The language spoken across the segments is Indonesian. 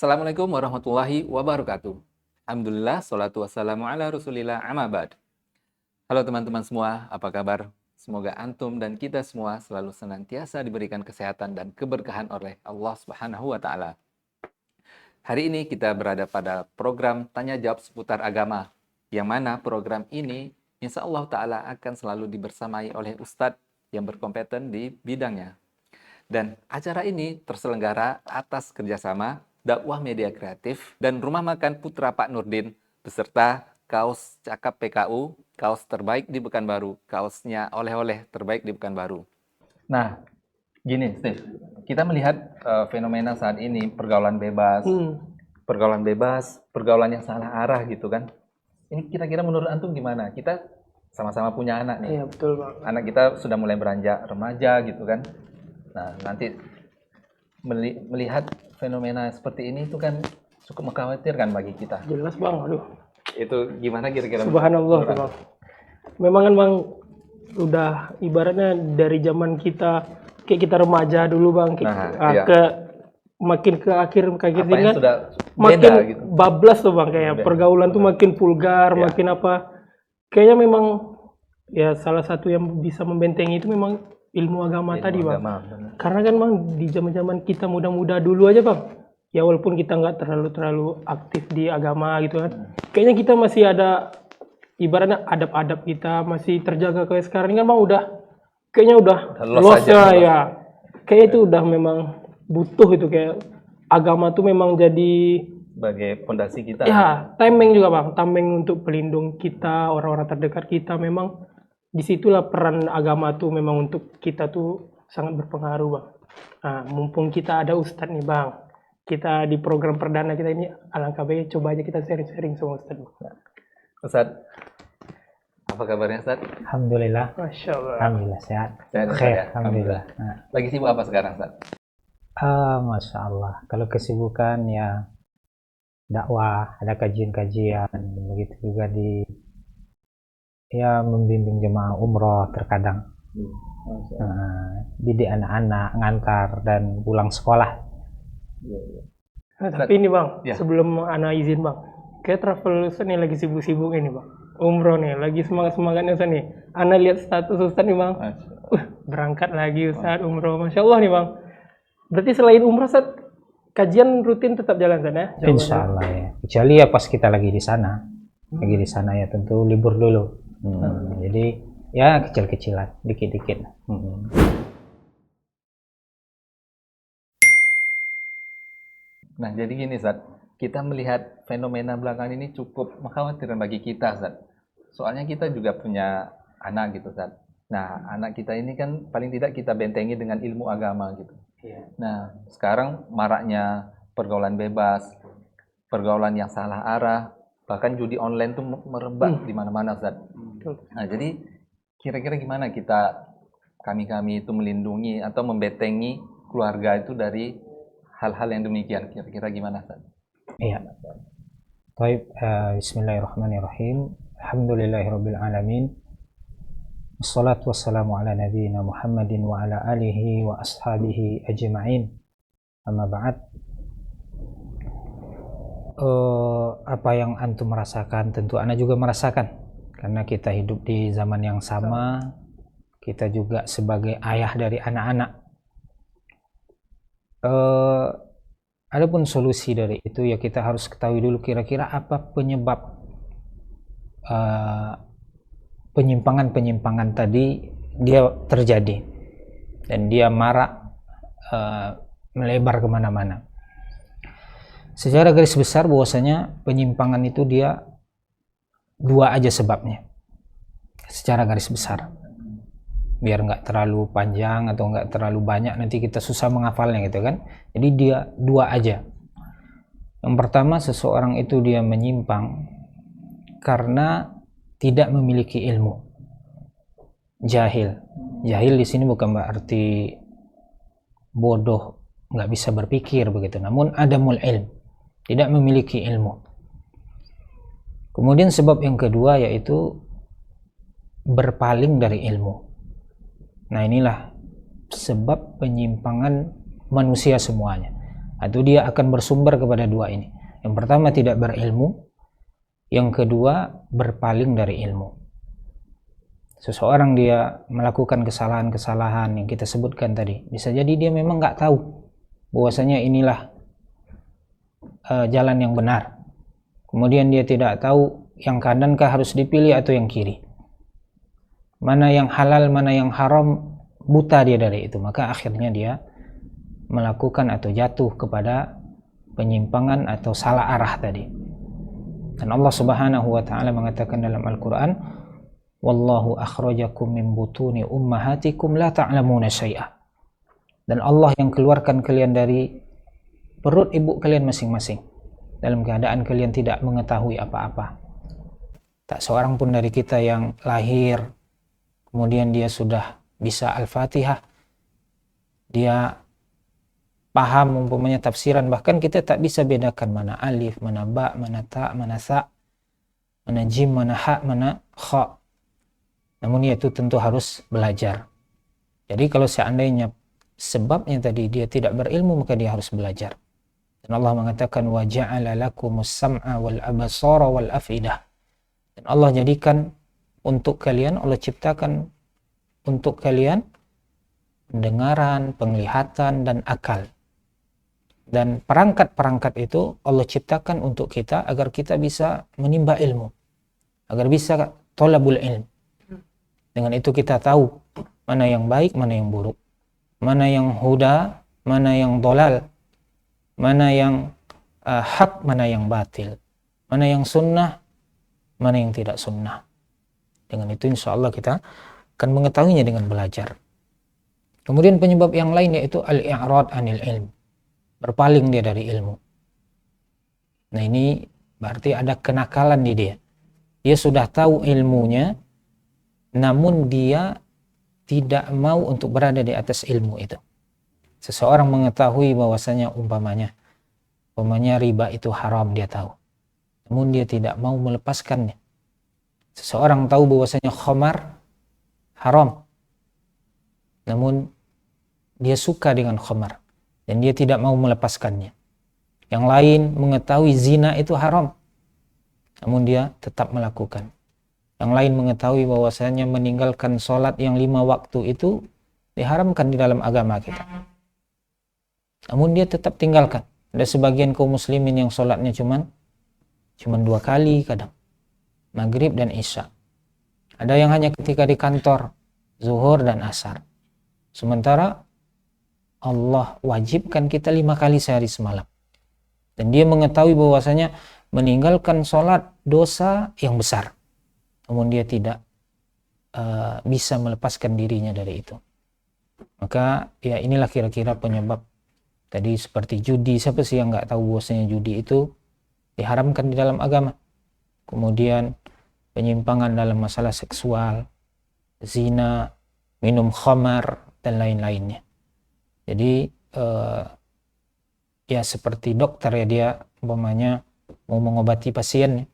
Assalamualaikum warahmatullahi wabarakatuh. Alhamdulillah, salatu wassalamu ala rasulillah amma ba'd. Halo teman-teman semua, apa kabar? Semoga antum dan kita semua selalu senantiasa diberikan kesehatan dan keberkahan oleh Allah Subhanahu wa Ta'ala. Hari ini kita berada pada program Tanya Jawab seputar agama, yang mana program ini insya Allah Ta'ala akan selalu dibersamai oleh Ustadz yang berkompeten di bidangnya. Dan acara ini terselenggara atas kerjasama Dakwah Media Kreatif dan Rumah Makan Putra Pak Nurdin beserta kaos Cakap PKU, kaos terbaik di Pekanbaru, kaosnya oleh-oleh terbaik di Pekanbaru. Nah, gini Steve, kita melihat fenomena saat ini pergaulan bebas, pergaulan yang salah arah gitu kan. Ini kira-kira menurut antum gimana? Kita sama-sama punya anak nih. Iya betul Bang. Anak kita sudah mulai beranjak remaja gitu kan. Nah, nanti melihat fenomena seperti ini itu kan cukup mengkhawatirkan bagi kita. Jelas Bang, aduh. Itu gimana kira-kira? Subhanallah tuh Bang. Memang kan Bang, udah ibaratnya dari zaman kita, kayak kita remaja dulu Bang, iya. makin ke akhir kayak Apa yang kan, sudah makin beda gitu. bablas tuh Bang, kayak pergaulan tuh makin vulgar, Iya. makin apa. Kayaknya memang ya salah satu yang bisa membentengi itu memang ilmu agama tadi Bang. Benar. Karena kan Bang di zaman-zaman kita muda-muda dulu aja Bang, ya walaupun kita nggak terlalu aktif di agama gitu kan, kayaknya kita masih ada ibaratnya adab-adab kita masih terjaga. Kayak sekarang ini kan Bang kayaknya udah lost aja, ya. Kayak itu udah memang butuh itu, kayak agama tuh memang jadi Sebagai fondasi kita. ya tameng juga Bang, tameng untuk pelindung kita, orang-orang terdekat kita. Memang disitulah peran agama tuh memang untuk kita tuh sangat berpengaruh Bang. Nah, mumpung kita ada Ustadz nih Bang, kita di program perdana kita ini, alangkah baiknya coba aja kita sharing-sharing sama Ustadz. Ustadz, apa kabarnya Ustadz? Alhamdulillah. Masya Allah. Alhamdulillah sehat. Sehat, Khair, ya? alhamdulillah. Lagi sibuk apa sekarang Ustadz? Masya Allah. Kalau kesibukan ya dakwah, ada kajian-kajian, begitu juga membimbing jemaah umroh terkadang. Didik anak-anak, ngantar dan pulang sekolah. Nah, tapi ini Bang, Ya. sebelum Ana izin Bang, kayak travel Ustadz nih lagi sibuk-sibuk ini Bang. Umroh nih, lagi semangat-semangatnya Ustadz nih. Ana lihat status Ustadz nih Bang. Berangkat lagi Ustadz umroh. Masya Allah nih Bang. Berarti selain umroh Ustadz, kajian rutin tetap jalan Ustadz ya? Insya Allah ya. Kecuali ya pas kita lagi di sana. Lagi di sana ya tentu libur dulu. Jadi ya kecil-kecilan, dikit-dikit. Nah, jadi gini, Zat. Kita melihat fenomena belakangan ini cukup mengkhawatirkan bagi kita, Zat. Soalnya kita juga punya anak gitu, Zat. Nah, anak kita ini kan paling tidak kita bentengi dengan ilmu agama gitu. Nah, sekarang maraknya pergaulan bebas, pergaulan yang salah arah, bahkan judi online tuh merebak di mana-mana, Zat. Nah, jadi kira-kira gimana kami itu melindungi atau membentengi keluarga itu dari hal-hal yang demikian, kira-kira gimana Ustaz? Iya. Baik, bismillahirrahmanirrahim. Alhamdulillahirabbil alamin. Wassalatu wassalamu ala nabiyyina Muhammadin wa ala alihi wa ashabihi ajma'in. Amma ba'd. Apa yang antum merasakan tentu ana juga merasakan, karena kita hidup di zaman yang sama. Kita juga sebagai ayah dari anak-anak. Adapun solusi dari itu ya kita harus ketahui dulu kira-kira apa penyebab penyimpangan tadi dia terjadi dan dia marak melebar kemana-mana. Secara garis besar bahwasanya penyimpangan itu dia dua aja sebabnya. Secara garis besar, biar nggak terlalu panjang atau nggak terlalu banyak nanti kita susah menghafalnya gitu kan. Jadi dia dua aja. Yang pertama, seseorang itu dia menyimpang karena tidak memiliki ilmu, jahil di sini bukan berarti bodoh, nggak bisa berpikir begitu, namun adamul ilm, tidak memiliki ilmu. Kemudian sebab yang kedua yaitu berpaling dari ilmu. Nah, inilah sebab penyimpangan manusia semuanya. atau dia akan bersumber kepada dua ini. Yang pertama tidak berilmu, yang kedua berpaling dari ilmu. Seseorang dia melakukan kesalahan-kesalahan yang kita sebutkan tadi, bisa jadi dia memang nggak tahu bahwasanya inilah jalan yang benar. Kemudian dia tidak tahu yang kanankah harus dipilih atau yang kiri, mana yang halal, mana yang haram, buta dia dari itu. Maka akhirnya dia melakukan atau jatuh kepada penyimpangan atau salah arah tadi. Dan Allah Subhanahu wa taala mengatakan dalam Al-Qur'an, wallahu akhrajakum min butuni ummahatikum la ta'lamuna syai'a. Dan Allah yang keluarkan kalian dari perut ibu kalian masing-masing dalam keadaan kalian tidak mengetahui apa-apa. Tak seorang pun dari kita yang lahir kemudian dia sudah bisa Al-Fatihah, dia paham umpamanya tafsiran, bahkan kita tak bisa bedakan mana alif, mana ba, mana ta, mana sa, mana jim, mana ha, mana kha. Namun itu tentu harus belajar. Jadi kalau seandainya sebabnya tadi dia tidak berilmu, maka dia harus belajar. Dan Allah mengatakan wa ja'ala lakumus sam'a wal absara wal afidah. Dan Allah jadikan untuk kalian, Allah ciptakan untuk kalian pendengaran, penglihatan dan akal. Dan perangkat-perangkat itu Allah ciptakan untuk kita agar kita bisa menimba ilmu, agar bisa thalabul ilm. Dengan itu kita tahu mana yang baik, mana yang buruk, mana yang huda, mana yang dolal, mana yang hak, mana yang batil, mana yang sunnah, mana yang tidak sunnah. Dengan itu insya Allah kita akan mengetahuinya dengan belajar. Kemudian penyebab yang lain yaitu al-i'rad anil ilm, berpaling dia dari ilmu. Nah ini berarti ada kenakalan di dia. Dia sudah tahu ilmunya, namun dia tidak mau untuk berada di atas ilmu itu. Seseorang mengetahui bahwasanya umpamanya riba itu haram, dia tahu, namun dia tidak mau melepaskannya. Seseorang tahu bahwasanya khamar haram, namun dia suka dengan khamar dan dia tidak mau melepaskannya. Yang lain mengetahui zina itu haram, namun dia tetap melakukan. Yang lain mengetahui bahwasanya meninggalkan sholat yang 5 waktu itu diharamkan di dalam agama kita, namun dia tetap tinggalkan. Ada sebagian kaum muslimin yang sholatnya cuman 2 kali kadang, maghrib dan isya. Ada yang hanya ketika di kantor, zuhur dan asar. Sementara Allah wajibkan kita 5 kali sehari semalam. Dan dia mengetahui bahwasanya meninggalkan sholat dosa yang besar, namun dia tidak bisa melepaskan dirinya dari itu. Maka ya inilah kira-kira penyebab tadi, seperti judi. Siapa sih yang nggak tahu bahwasanya judi itu diharamkan di dalam agama? Kemudian penyimpangan dalam masalah seksual, zina, minum khamar dan lain-lainnya. Jadi ya seperti dokter ya, dia umpamanya mau mengobati pasien,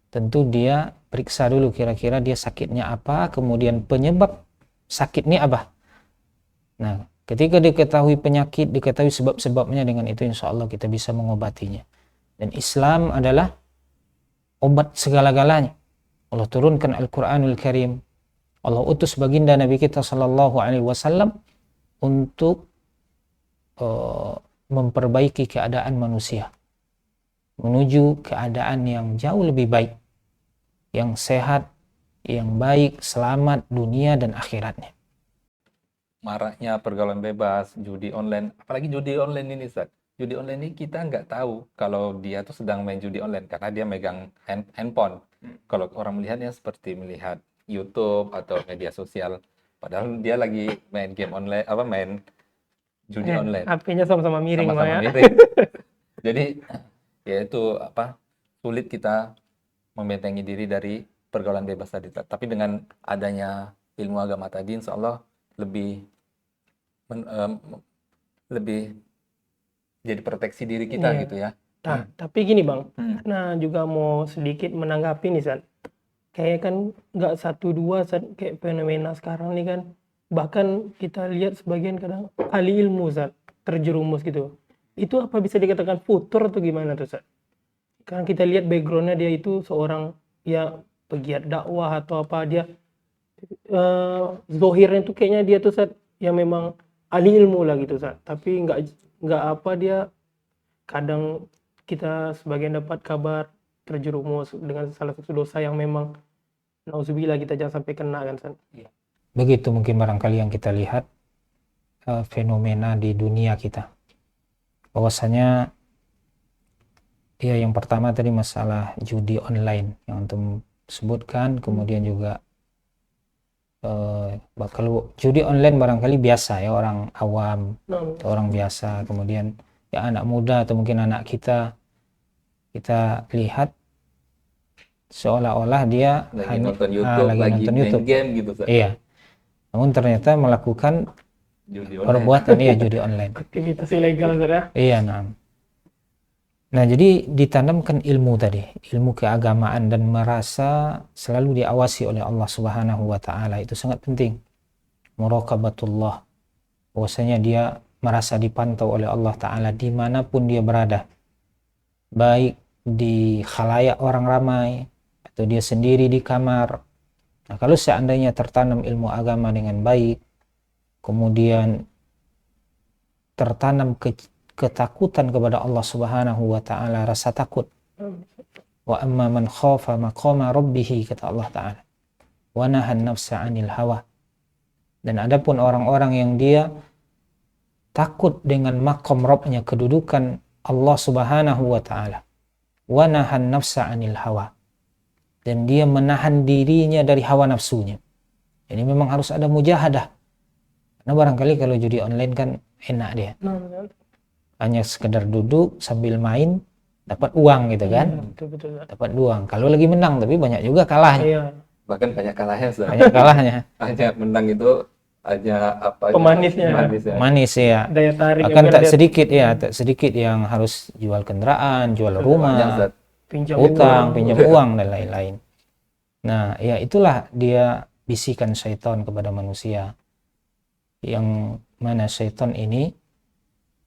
tentu dia periksa dulu kira-kira dia sakitnya apa, kemudian penyebab sakitnya apa. Nah, ketika diketahui penyakit, diketahui sebab-sebabnya, dengan itu insya Allah kita bisa mengobatinya. Dan Islam adalah obat segala-galanya. Allah turunkan Al-Quranul Karim, Allah utus baginda Nabi kita Sallallahu Alaihi Wasallam untuk memperbaiki keadaan manusia menuju keadaan yang jauh lebih baik, yang sehat, yang baik, selamat dunia dan akhiratnya. Maraknya pergaulan bebas, judi online, apalagi judi online ini, Ustaz. Judi online ini kita nggak tahu kalau dia tuh sedang main judi online karena dia megang handphone. Kalau orang melihatnya seperti melihat YouTube atau media sosial, padahal dia lagi main game online, main judi online. HP-nya sama-sama miring, Sama-sama ya. miring. Jadi ya itu sulit kita membentengi diri dari pergaulan bebas tadi. Tapi dengan adanya ilmu agama tadi, insya Allah lebih jadi proteksi diri kita gitu ya. Nah, tapi gini Bang, nah juga mau sedikit menanggapi nih San. Kayak kan nggak 1-2 San, kayak fenomena sekarang nih kan. Bahkan kita lihat sebagian kadang ahli ilmu San, terjerumus gitu. itu apa bisa dikatakan futur atau gimana tuh, Ustaz? Kan kita lihat backgroundnya dia itu seorang ya pegiat dakwah atau apa dia zohirnya tuh kayaknya dia tuh Ustaz yang memang ahli ilmu lah gitu Ustaz. Tapi nggak apa dia kadang kita sebagian dapat kabar terjerumus dengan salah satu dosa yang memang nauzubillah kita jangan sampai kena kan Ustaz. Begitu mungkin barangkali yang kita lihat fenomena di dunia kita. Bahwasanya ya yang pertama tadi masalah judi online yang antum sebutkan, kemudian juga kalau judi online barangkali biasa ya orang awam, orang biasa, kemudian ya anak muda atau mungkin anak kita lihat seolah-olah dia lagi nonton YouTube, lagi main game gitu. Iya. Namun ternyata melakukan judi online. Perbuatan ya judi online. Aktivitas ilegal Ustaz ya. Iya, Nah, jadi ditanamkan ilmu tadi, ilmu keagamaan dan merasa selalu diawasi oleh Allah Subhanahu wa taala itu sangat penting. Muraqabatullah. Bahwasanya dia merasa dipantau oleh Allah taala dimanapun dia berada. Baik di khalayak orang ramai atau dia sendiri di kamar. Nah, kalau seandainya tertanam ilmu agama dengan baik, kemudian tertanam ketakutan kepada Allah Subhanahu wa taala, rasa takut. Wa amma man khafa maqama rabbih, kata Allah taala, wa nahan nafsa 'anil hawa. Dan adapun orang-orang yang dia takut dengan maqam Rabbnya, kedudukan Allah Subhanahu wa taala, wa nahan nafsa 'anil hawa, dan dia menahan dirinya dari hawa nafsunya. Ini memang harus ada mujahadah. Karena barangkali kalau judi online kan enak dia. Hanya sekedar duduk sambil main dapat uang gitu kan. Betul. Dapat uang. Kalau lagi menang tapi banyak juga kalahnya. Iya. Bahkan banyak kalahnya. Banyak kalahnya. Hanya menang itu hanya apa? Pemanisnya. Manis ya. Daya tarik. Bahkan tak sedikit yang harus jual kendaraan, jual rumah, pinjam utang, pinjam uang dan lain-lain. Nah, ya itulah dia bisikan syaitan kepada manusia. Yang mana syaitan ini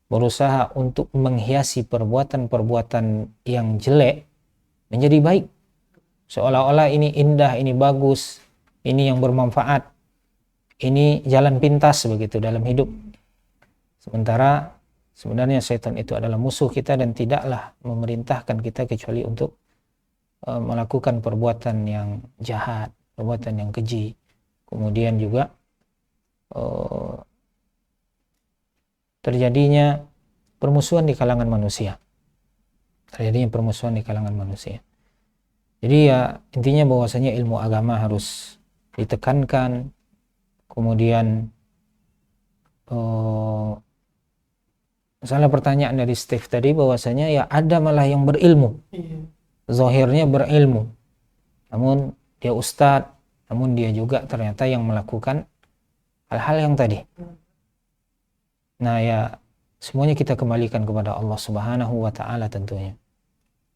berusaha untuk menghiasi perbuatan-perbuatan yang jelek menjadi baik. Seolah-olah ini indah, ini bagus, ini yang bermanfaat, ini jalan pintas begitu dalam hidup. Sementara sebenarnya syaitan itu adalah musuh kita dan tidaklah memerintahkan kita kecuali untuk melakukan perbuatan yang jahat, perbuatan yang keji. Kemudian juga terjadinya permusuhan di kalangan manusia. Jadi ya intinya bahwasanya ilmu agama harus ditekankan. Kemudian misalnya pertanyaan dari Steve tadi bahwasanya ya ada malah yang berilmu. Zahirnya berilmu. Namun dia ustadz, namun dia juga ternyata yang melakukan hal-hal yang tadi. Nah ya semuanya kita kembalikan kepada Allah Subhanahu wa taala tentunya.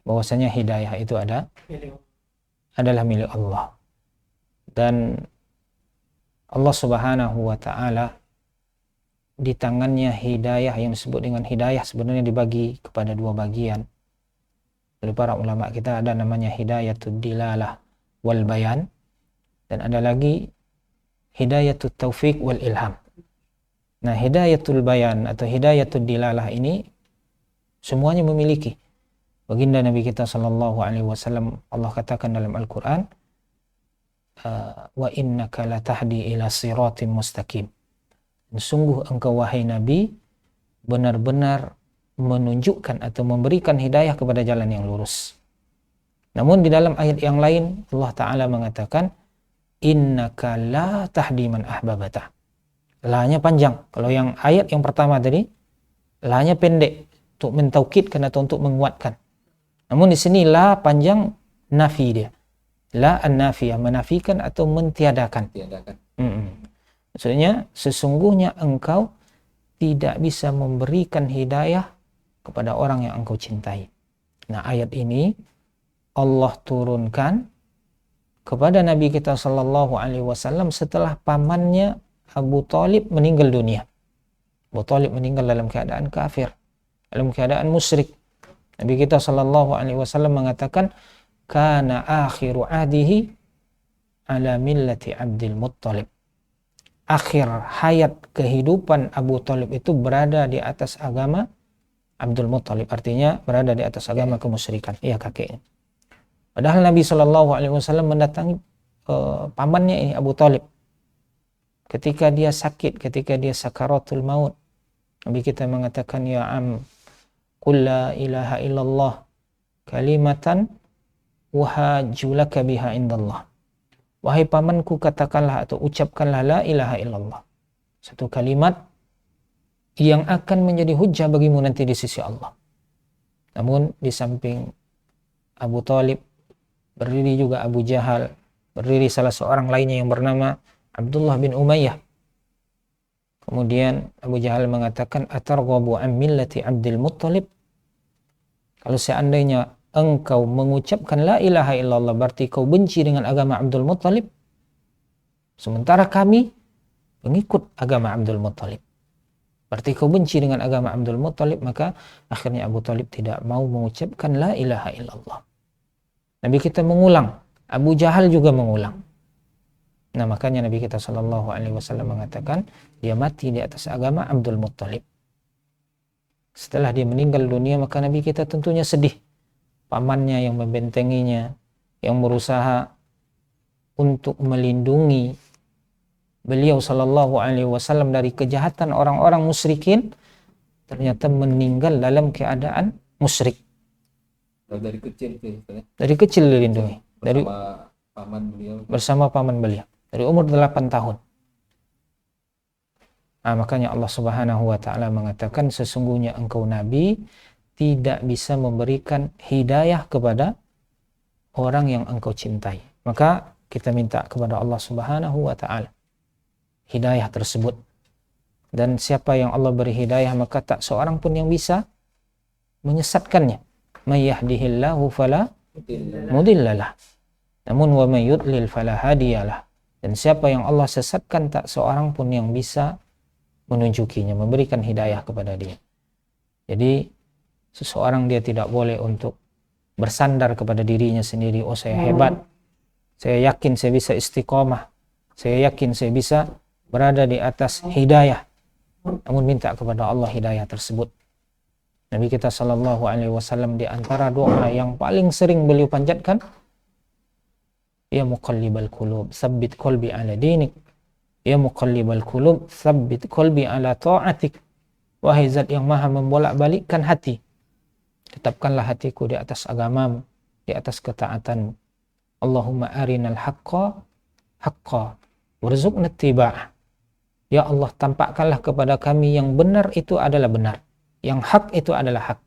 Bahwasanya hidayah itu adalah milik Allah. Dan Allah Subhanahu wa taala di tangannya hidayah yang disebut dengan hidayah sebenarnya dibagi kepada dua bagian. Oleh para ulama kita ada namanya hidayatul dilalah wal bayan, dan ada lagi hidayatul taufik wal ilham. Nah, hidayatul bayan atau hidayatul dilalah ini semuanya memiliki. Baginda Nabi kita sallallahu alaihi wasallam, Allah katakan dalam Al-Qur'an, wa innaka latahdi ila siratim mustaqim. Sungguh engkau wahai Nabi benar-benar menunjukkan atau memberikan hidayah kepada jalan yang lurus. Namun di dalam ayat yang lain Allah Ta'ala mengatakan innaka la tahdi man ahbabata. La-nya panjang. Kalau yang ayat yang pertama tadi la-nya pendek untuk mentaukidkan atau untuk menguatkan. Namun di sini la panjang, nafi dia. La an-nafiyah, menafikan atau mentiadakan. Maksudnya sesungguhnya engkau tidak bisa memberikan hidayah kepada orang yang engkau cintai. Nah, ayat ini Allah turunkan kepada Nabi kita sallallahu alaihi wasallam setelah pamannya Abu Thalib meninggal dunia. Abu Thalib meninggal dalam keadaan kafir. dalam keadaan musyrik. Nabi kita sallallahu alaihi wasallam mengatakan, kana akhiru ahdihi ala millati Abdul Muttalib. Akhir hayat kehidupan Abu Talib itu berada di atas agama Abdul Muttalib, artinya berada di atas agama kemusyrikan, iya kakeknya. Padahal Nabi Shallallahu Alaihi Wasallam mendatangi pamannya ini Abu Talib ketika dia sakit, ketika dia sakaratul maut. Nabi kita mengatakan, ya am, qul la ilaha illallah kalimatan wahajulaka biha indallah. Wahai pamanku, katakanlah atau ucapkanlah la ilaha illallah, satu kalimat yang akan menjadi hujjah bagimu nanti di sisi Allah. Namun di samping Abu Talib berdiri juga Abu Jahal, berdiri salah seorang lainnya yang bernama Abdullah bin Umayyah. Kemudian Abu Jahal mengatakan, atarghabu an millati Abdul Muttalib? Kalau seandainya engkau mengucapkan la ilaha illallah, berarti kau benci dengan agama Abdul Muttalib, sementara kami pengikut agama Abdul Muttalib. Berarti kau benci dengan agama Abdul Muttalib. Maka akhirnya Abu Talib tidak mau mengucapkan la ilaha illallah. Nabi kita mengulang, Abu Jahal juga mengulang. Nah, makanya Nabi kita sallallahu alaihi wasallam mengatakan dia mati di atas agama Abdul Muttalib. Setelah dia meninggal dunia, maka Nabi kita tentunya sedih. Pamannya yang membentenginya, yang berusaha untuk melindungi beliau sallallahu alaihi wasallam dari kejahatan orang-orang musyrikin, ternyata meninggal dalam keadaan musyrik. Dari kecil itu, Dari kecil dilindungi, dari paman beliau, bersama paman beliau dari umur 8 tahun. Nah, makanya Allah Subhanahu wa taala mengatakan, sesungguhnya engkau nabi tidak bisa memberikan hidayah kepada orang yang engkau cintai. Maka kita minta kepada Allah Subhanahu wa taala hidayah tersebut. Dan siapa yang Allah beri hidayah, maka tak seorang pun yang bisa menyesatkannya. May yahdihillahu fala mudhillalah. Namun wa may yudlil fala hadiyalah. Dan siapa yang Allah sesatkan, tak seorang pun yang bisa menunjukinya, memberikan hidayah kepada dia. Jadi seseorang dia tidak boleh untuk bersandar kepada dirinya sendiri. Oh, saya hebat, saya yakin saya bisa istiqomah, saya yakin saya bisa berada di atas hidayah. Namun minta kepada Allah hidayah tersebut. Nabi kita sallallahu alaihi wasallam di antara doa yang paling sering beliau panjatkan, ya muqallibal qulub tsabbit qalbi ala dinik, ya muqallibal qulub tsabbit qalbi ala ta'atik. Wahai zat yang maha membolak-balikkan hati, tetapkanlah hatiku di atas agamamu, di atas ketaatanmu. Allahumma arinal haqqa haqqa warzuqna ittiba'ah. Ya Allah, tampakkanlah kepada kami yang benar itu adalah benar, yang hak itu adalah hak,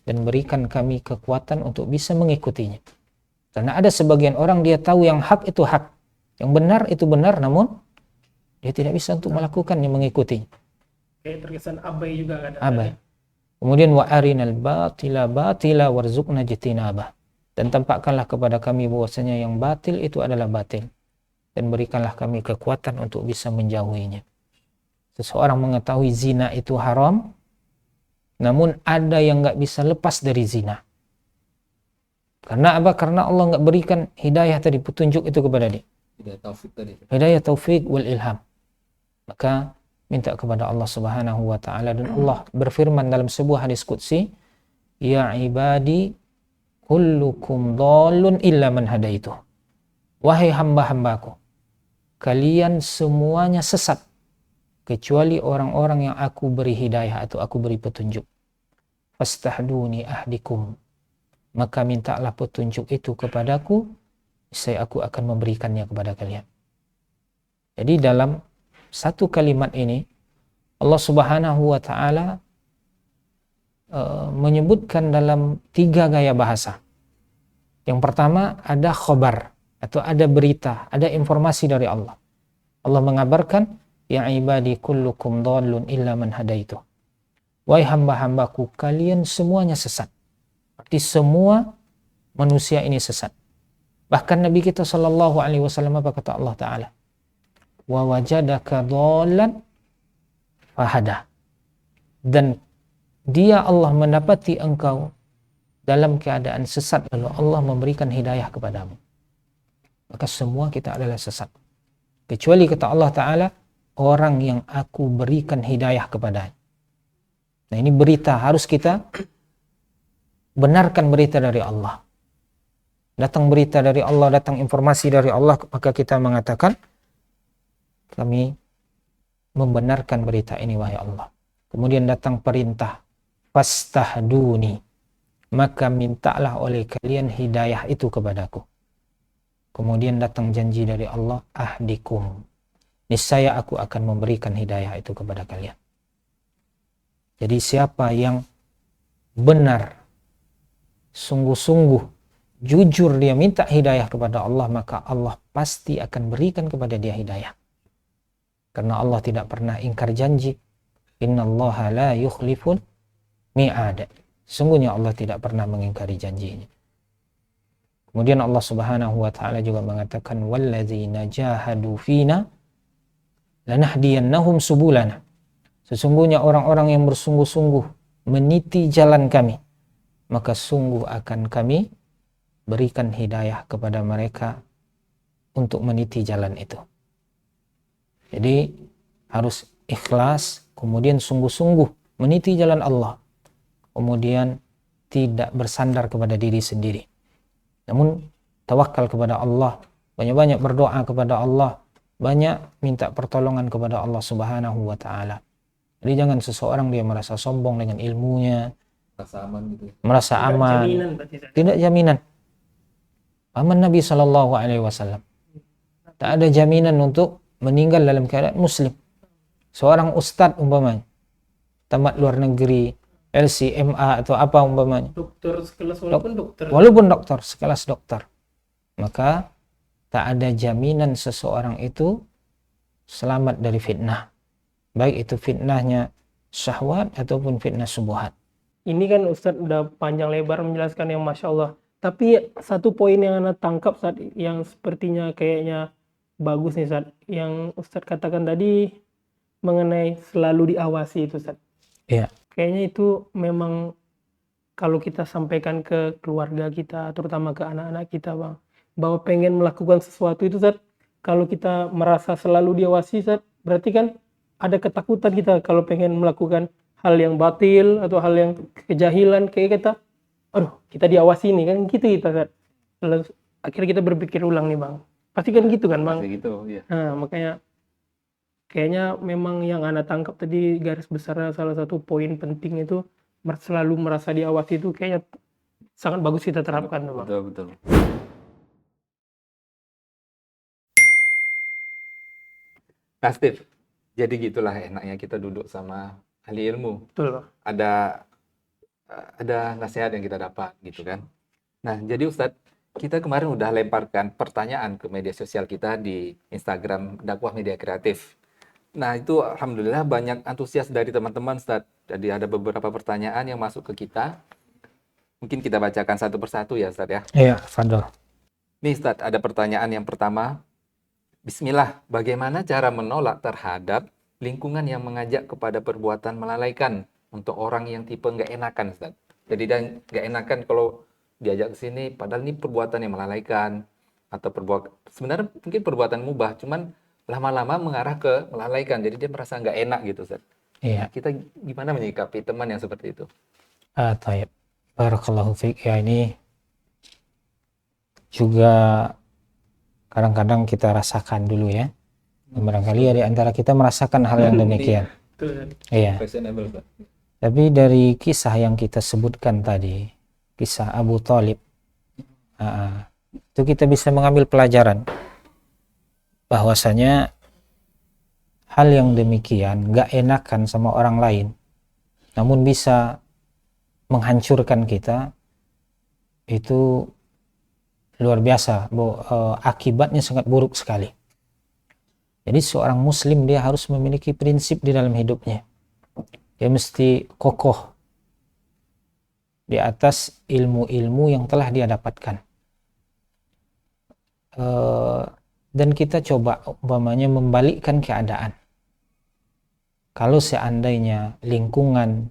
dan berikan kami kekuatan untuk bisa mengikutinya. Karena ada sebagian orang dia tahu yang hak itu hak, yang benar itu benar, namun dia tidak bisa untuk melakukannya, mengikutinya. Kayak terkesan abai juga kadang. Abai. Kemudian wa arinal batila batila warzuqna jitinabah. Dan tampakkanlah kepada kami bahwasanya yang batil itu adalah batil, dan berikanlah kami kekuatan untuk bisa menjauhinya. Seseorang mengetahui zina itu haram, namun ada yang nggak bisa lepas dari zina. Karena apa? Karena Allah nggak berikan hidayah tadi, petunjuk itu kepada dia. hidayah taufik tadi. Hidayah taufik wal ilham. Maka minta kepada Allah Subhanahu wa taala, dan Allah berfirman dalam sebuah hadis qudsi, ya ibadi kullukum dhalun illa man hadaitu. Wahai hamba-hambaku, kalian semuanya sesat kecuali orang-orang yang aku beri hidayah atau aku beri petunjuk. Fastahduni ahdikum, maka mintalah petunjuk itu kepadaku, saya aku akan memberikannya kepada kalian. Jadi dalam satu kalimat ini Allah Subhanahu wa taala menyebutkan dalam 3 gaya bahasa. Yang pertama ada khobar, atau ada berita, ada informasi dari Allah. Allah mengabarkan, ya ibadi kullukum dhalun illa man hadaitu. Wahai hamba-hambaku, kalian semuanya sesat. Berarti semua manusia ini sesat. Bahkan Nabi kita sallallahu alaihi wasallam, apa kata Allah taala? Wa wajadaka dhallan fahada. Dan dia Allah mendapati engkau dalam keadaan sesat lalu Allah memberikan hidayah kepadamu, maka semua kita adalah sesat. Kecuali kata Allah Ta'ala, orang yang aku berikan hidayah kepadanya. Nah ini berita, harus kita benarkan berita dari Allah. Datang berita dari Allah, datang informasi dari Allah, maka kita mengatakan, kami membenarkan berita ini wahai Allah. Kemudian datang perintah, fastahduni, maka mintalah oleh kalian hidayah itu kepadaku. Kemudian datang janji dari Allah, ahdikum, niscaya aku akan memberikan hidayah itu kepada kalian. Jadi siapa yang benar, sungguh-sungguh, jujur dia minta hidayah kepada Allah, maka Allah pasti akan berikan kepada dia hidayah. Karena Allah tidak pernah ingkar janji. Innallaha la yukhliful mi'ad. Sungguhnya Allah tidak pernah mengingkari janjinya. Kemudian Allah Subhanahu wa taala juga mengatakan, walladzina jahadu fina lanahdiyannahum subulana. Sesungguhnya orang-orang yang bersungguh-sungguh meniti jalan kami, maka sungguh akan kami berikan hidayah kepada mereka untuk meniti jalan itu. Jadi harus ikhlas, kemudian sungguh-sungguh meniti jalan Allah, kemudian tidak bersandar kepada diri sendiri, namun tawakal kepada Allah, banyak-banyak berdoa kepada Allah, banyak minta pertolongan kepada Allah Subhanahu wa taala. Jadi jangan seseorang dia merasa sombong dengan ilmunya, Rasa aman gitu. merasa aman, Jaminan berarti. tidak jaminan. Paman Nabi Shallallahu Alaihi Wasallam, tak ada jaminan untuk meninggal dalam keadaan muslim. Seorang ustadz umpamanya, tamat luar negeri, LCMA atau apa umpamanya, Dokter sekelas dokter. walaupun dokter, sekelas dokter, maka tak ada jaminan seseorang itu selamat dari fitnah, baik itu fitnahnya syahwat ataupun fitnah subuhat. Ini kan Ustadz udah panjang lebar menjelaskan yang Masya Allah. Tapi satu poin yang Anda tangkap saat yang sepertinya kayaknya bagus nih Ustadz. Yang Ustadz katakan tadi mengenai selalu diawasi itu Ustadz. Iya. Kayaknya itu memang kalau kita sampaikan ke keluarga kita, terutama ke anak-anak kita Bang, bahwa pengen melakukan sesuatu itu Ustadz, kalau kita merasa selalu diawasi Ustadz, berarti kan ada ketakutan kita kalau pengen melakukan hal yang batil atau hal yang kejahilan, kayak kita, aduh kita diawasi nih kan gitu kita Ustadz. Lalu akhirnya kita berpikir ulang nih Bang, pasti kan gitu kan Bang. Kayak gitu, ya. Nah makanya kayaknya memang yang Anda tangkap tadi garis besarnya salah satu poin penting itu selalu merasa diawasi itu kayaknya sangat bagus kita terapkan Bang. Betul, betul. Nah, Steve, jadi gitulah enaknya kita duduk sama ahli ilmu. Betul Bang. Ada nasihat yang kita dapat gitu kan. Nah, jadi Ustadz, kita kemarin udah lemparkan pertanyaan ke media sosial kita di Instagram Dakwah Media Kreatif. Nah, itu alhamdulillah banyak antusias dari teman-teman Ustadz. Jadi ada beberapa pertanyaan yang masuk ke kita. Mungkin kita bacakan satu persatu ya Ustadz ya. Iya, Fadol. Nih Ustadz, ada pertanyaan yang pertama. Bismillah, bagaimana cara menolak terhadap lingkungan yang mengajak kepada perbuatan melalaikan untuk orang yang tipe nggak enakan, Ustaz? Jadi dan nggak enakan kalau diajak ke sini, padahal ini perbuatan yang melalaikan atau sebenarnya mungkin perbuatan mubah, cuman lama-lama mengarah ke melalaikan, jadi dia merasa nggak enak gitu, Ustaz. Iya. Kita gimana menyikapi teman yang seperti itu? Taib. Barakallahu fiik. Ya, ini juga kadang-kadang kita rasakan dulu ya. Barangkali di antara kita merasakan hal yang demikian. Iya. Questionable, Ustaz. Tapi dari kisah yang kita sebutkan tadi, kisah Abu Thalib, itu kita bisa mengambil pelajaran bahwasanya hal yang demikian gak enakan sama orang lain, namun bisa menghancurkan kita, itu luar biasa, akibatnya sangat buruk sekali. Jadi seorang muslim dia harus memiliki prinsip di dalam hidupnya. Dia mesti kokoh di atas ilmu-ilmu yang telah dia dapatkan. Dan kita coba umpamanya membalikkan keadaan. Kalau seandainya lingkungan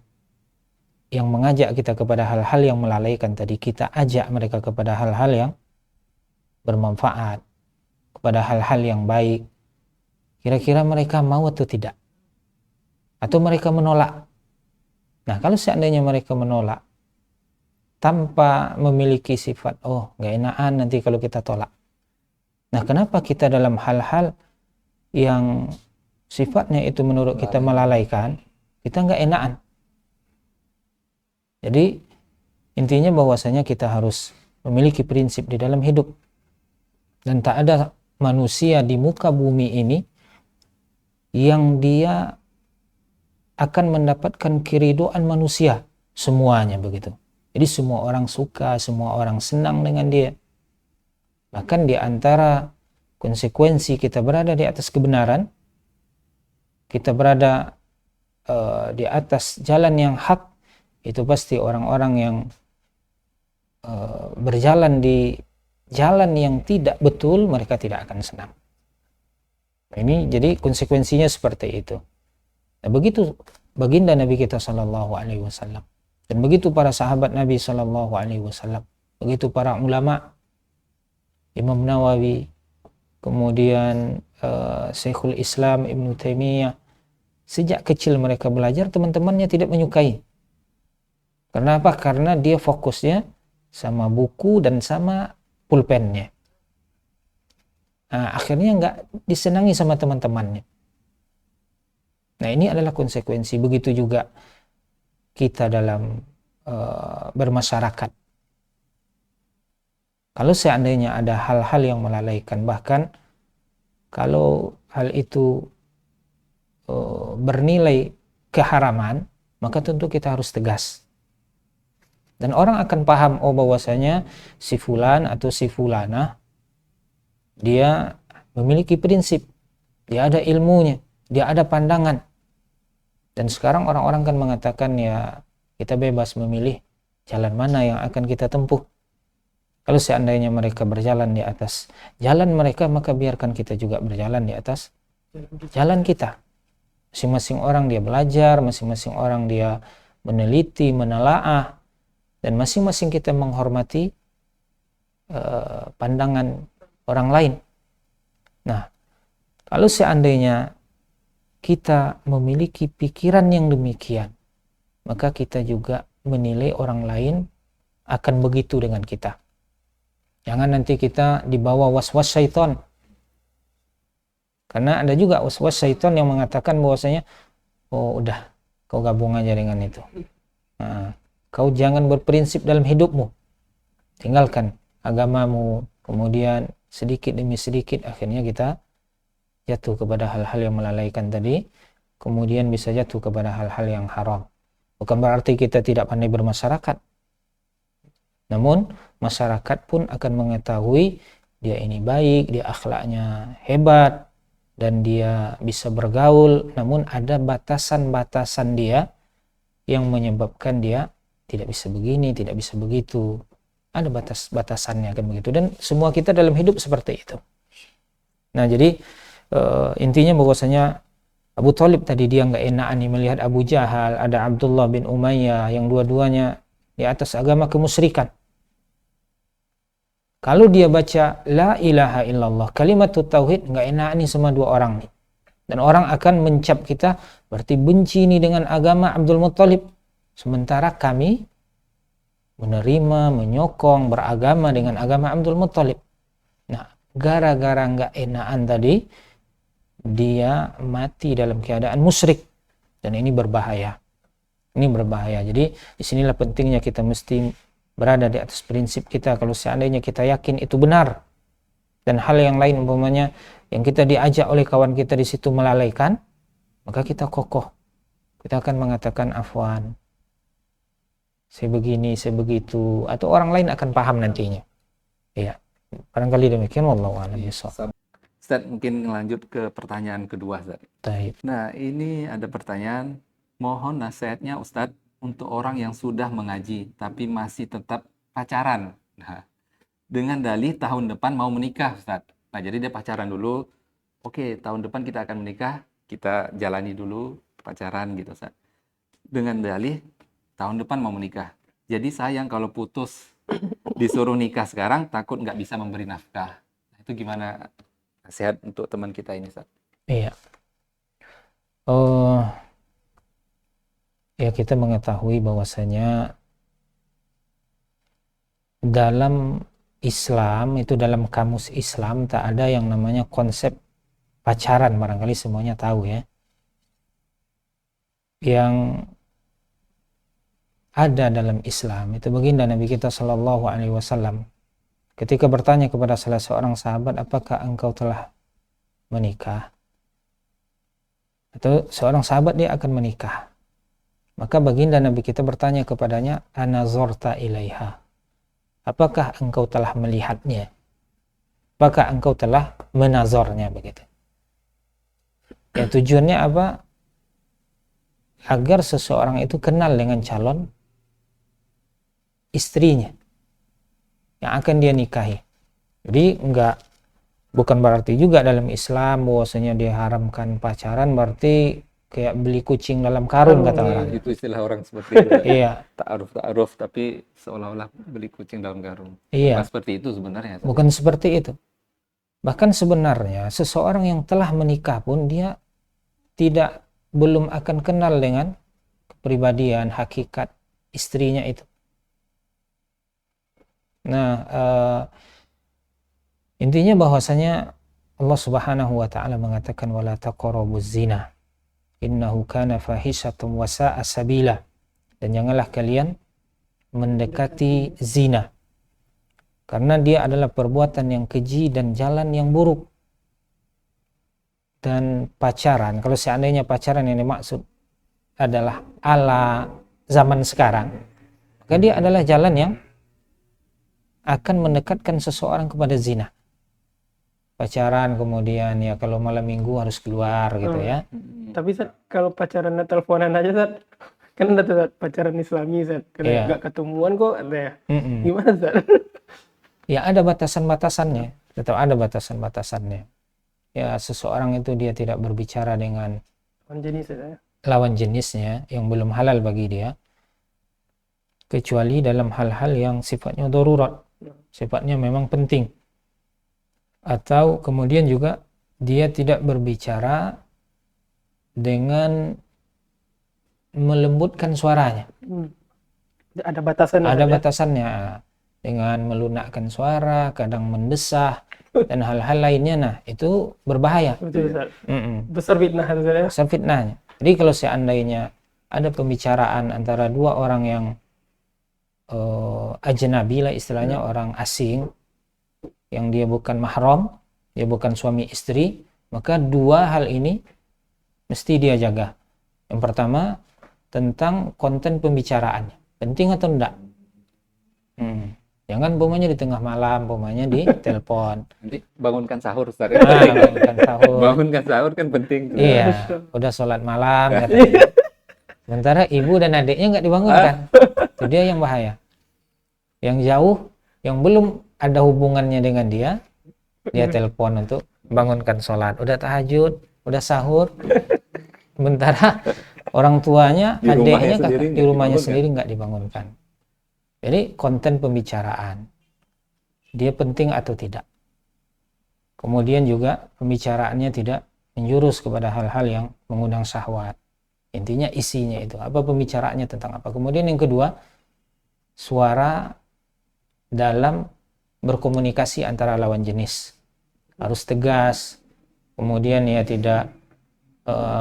yang mengajak kita kepada hal-hal yang melalaikan tadi, kita ajak mereka kepada hal-hal yang bermanfaat, kepada hal-hal yang baik, kira-kira mereka mau atau tidak, atau mereka menolak. Nah, kalau seandainya mereka menolak tanpa memiliki sifat, oh nggak enakan nanti kalau kita tolak. Nah, kenapa kita dalam hal-hal yang sifatnya itu menurut kita melalaikan, kita nggak enakan? Jadi intinya bahwasanya kita harus memiliki prinsip di dalam hidup, dan tak ada manusia di muka bumi ini yang dia akan mendapatkan keriduan manusia semuanya begitu. Jadi semua orang suka, semua orang senang dengan dia. Bahkan di antara konsekuensi kita berada di atas kebenaran, kita berada di atas jalan yang hak, itu pasti orang-orang yang berjalan di jalan yang tidak betul, mereka tidak akan senang. Ini jadi konsekuensinya seperti itu. Nah, begitu baginda Nabi kita sallallahu alaihi wasallam, dan begitu para sahabat Nabi sallallahu alaihi wasallam, begitu para ulama, Imam Nawawi, kemudian Syekhul Islam Ibnu Taimiyah, sejak kecil mereka belajar, teman-temannya tidak menyukai. Karena apa? Karena dia fokusnya sama buku dan sama pulpennya. Nah, akhirnya nggak disenangi sama teman-temannya. Nah, ini adalah konsekuensi. Begitu juga kita dalam bermasyarakat. Kalau seandainya ada hal-hal yang melalaikan, bahkan kalau hal itu bernilai keharaman, maka tentu kita harus tegas. Dan orang akan paham, oh bahwasanya si fulan atau si fulana, dia memiliki prinsip, dia ada ilmunya, dia ada pandangan. Dan sekarang orang-orang kan mengatakan, ya kita bebas memilih jalan mana yang akan kita tempuh. Kalau seandainya mereka berjalan di atas jalan mereka, maka biarkan kita juga berjalan di atas jalan kita. Masing-masing orang dia belajar, masing-masing orang dia meneliti, menelaah, dan masing-masing kita menghormati pandangan orang lain. Nah, kalau seandainya kita memiliki pikiran yang demikian, maka kita juga menilai orang lain akan begitu dengan kita. Jangan nanti kita dibawa was-was syaitan. Karena ada juga was-was syaitan yang mengatakan bahwasanya, oh udah, kau gabung aja dengan itu. Nah, kau jangan berprinsip dalam hidupmu. Tinggalkan agamamu. Kemudian sedikit demi sedikit akhirnya kita jatuh kepada hal-hal yang melalaikan tadi. Kemudian bisa jatuh kepada hal-hal yang haram. Bukan berarti kita tidak pandai bermasyarakat. Namun masyarakat pun akan mengetahui dia ini baik, dia akhlaknya hebat, dan dia bisa bergaul, namun ada batasan-batasan dia yang menyebabkan dia tidak bisa begini, tidak bisa begitu. Ada batas-batasannya kan begitu, dan semua kita dalam hidup seperti itu. Nah, jadi intinya bahwasanya Abu Thalib tadi dia nggak enakan nih melihat Abu Jahal, ada Abdullah bin Umayyah yang dua-duanya di atas agama kemusyrikan. Kalau dia baca la ilaha illallah, kalimat tauhid, nggak enak nih sama dua orang nih. Dan orang akan mencap kita, berarti benci nih dengan agama Abdul Muttalib. Sementara kami menerima, menyokong, beragama dengan agama Abdul Muttalib. Nah, gara-gara nggak enakan tadi, dia mati dalam keadaan musyrik. Dan ini berbahaya. Ini berbahaya. Jadi disinilah pentingnya kita mesti berada di atas prinsip kita. Kalau seandainya kita yakin itu benar, dan hal yang lain umpamanya yang kita diajak oleh kawan kita di situ melalaikan, maka kita kokoh. Kita akan mengatakan afwan, saya begini, saya begitu, atau orang lain akan paham nantinya. Iya, barangkali demikian. Wallahu a'lam bishawab. Ustaz, mungkin lanjut ke pertanyaan kedua, Ustaz. Baik. Nah, ini ada pertanyaan, mohon nasihatnya Ustaz untuk orang yang sudah mengaji tapi masih tetap pacaran. Nah, dengan dalih tahun depan mau menikah, Ustaz. Nah, jadi dia pacaran dulu. Oke, tahun depan kita akan menikah, kita jalani dulu pacaran gitu, Ustaz. Dengan dalih tahun depan mau menikah. Jadi sayang kalau putus, disuruh nikah sekarang, takut nggak bisa memberi nafkah. Itu gimana nasihat untuk teman kita ini, Ustaz? Iya. Oh, ya kita mengetahui bahwasanya dalam Islam itu, dalam kamus Islam tak ada yang namanya konsep pacaran, barangkali semuanya tahu ya. Yang ada dalam Islam itu baginda Nabi kita Shallallahu Alaihi Wasallam ketika bertanya kepada salah seorang sahabat, apakah engkau telah menikah? Atau seorang sahabat dia akan menikah, maka baginda Nabi kita bertanya kepadanya, anazorta ilaiha, apakah engkau telah melihatnya? Apakah engkau telah menazornya? Begitu. Ya, tujuannya apa? Agar seseorang itu kenal dengan calon istrinya yang akan dia nikahi. Jadi bukan berarti juga dalam Islam bahwasanya diharamkan pacaran berarti kayak beli kucing dalam karung, kata orang. Itu istilah orang seperti itu. Iya. Ta'aruf tapi seolah-olah beli kucing dalam karung. Iya. Bukan seperti itu sebenarnya. Bukan seperti itu. Bahkan sebenarnya seseorang yang telah menikah pun dia belum akan kenal dengan kepribadian hakikat istrinya itu. Nah, intinya bahwasanya Allah Subhanahu wa taala mengatakan wala taqrabuz zina innahu kana fahishatum wa sa'a sabila, dan janganlah kalian mendekati zina karena dia adalah perbuatan yang keji dan jalan yang buruk. Dan pacaran, kalau seandainya pacaran yang dimaksud adalah ala zaman sekarang, maka dia adalah jalan yang akan mendekatkan seseorang kepada zina. Pacaran kemudian ya kalau malam minggu harus keluar gitu ya. Tapi Zat, kalau pacaran teleponan aja Zat, kan ada tuh Zat, pacaran Islami Zat, karena nggak ketemuan kok ada ya. Gimana Zat? Ya ada batasan-batasannya, tetap ada batasan-batasannya. Ya seseorang itu dia tidak berbicara dengan lawan jenisnya yang belum halal bagi dia, kecuali dalam hal-hal yang sifatnya darurat, sifatnya memang penting. Atau kemudian juga dia tidak berbicara dengan melembutkan suaranya. Ada batasannya. Ada batasannya, dengan melunakkan suara, kadang mendesah dan hal-hal lainnya. Nah, itu berbahaya. Betul, besar fitnah itu ya. Besar fitnahnya. Jadi kalau seandainya ada pembicaraan antara dua orang yang ajnabi lah istilahnya, orang asing yang dia bukan mahram, dia bukan suami istri, maka dua hal ini mesti dia jaga. Yang pertama, tentang konten pembicaraannya, penting atau enggak. Jangan bomanya di tengah malam, bomanya di telepon. Nanti bangunkan sahur, Ustaz. Bangunkan sahur. Bangunkan sahur kan penting. Iya, udah sholat malam katanya. Sementara ibu dan adiknya nggak dibangunkan. Itu dia yang bahaya. Yang jauh, yang belum ada hubungannya dengan dia telepon untuk bangunkan sholat. Udah tahajud, udah sahur. Sementara orang tuanya, adiknya di rumahnya sendiri nggak dibangunkan. Jadi konten pembicaraan, dia penting atau tidak. Kemudian juga pembicaraannya tidak menjurus kepada hal-hal yang mengundang syahwat. Intinya isinya itu, apa pembicaraannya tentang apa. Kemudian yang kedua, suara dalam berkomunikasi antara lawan jenis. Harus tegas, kemudian ya tidak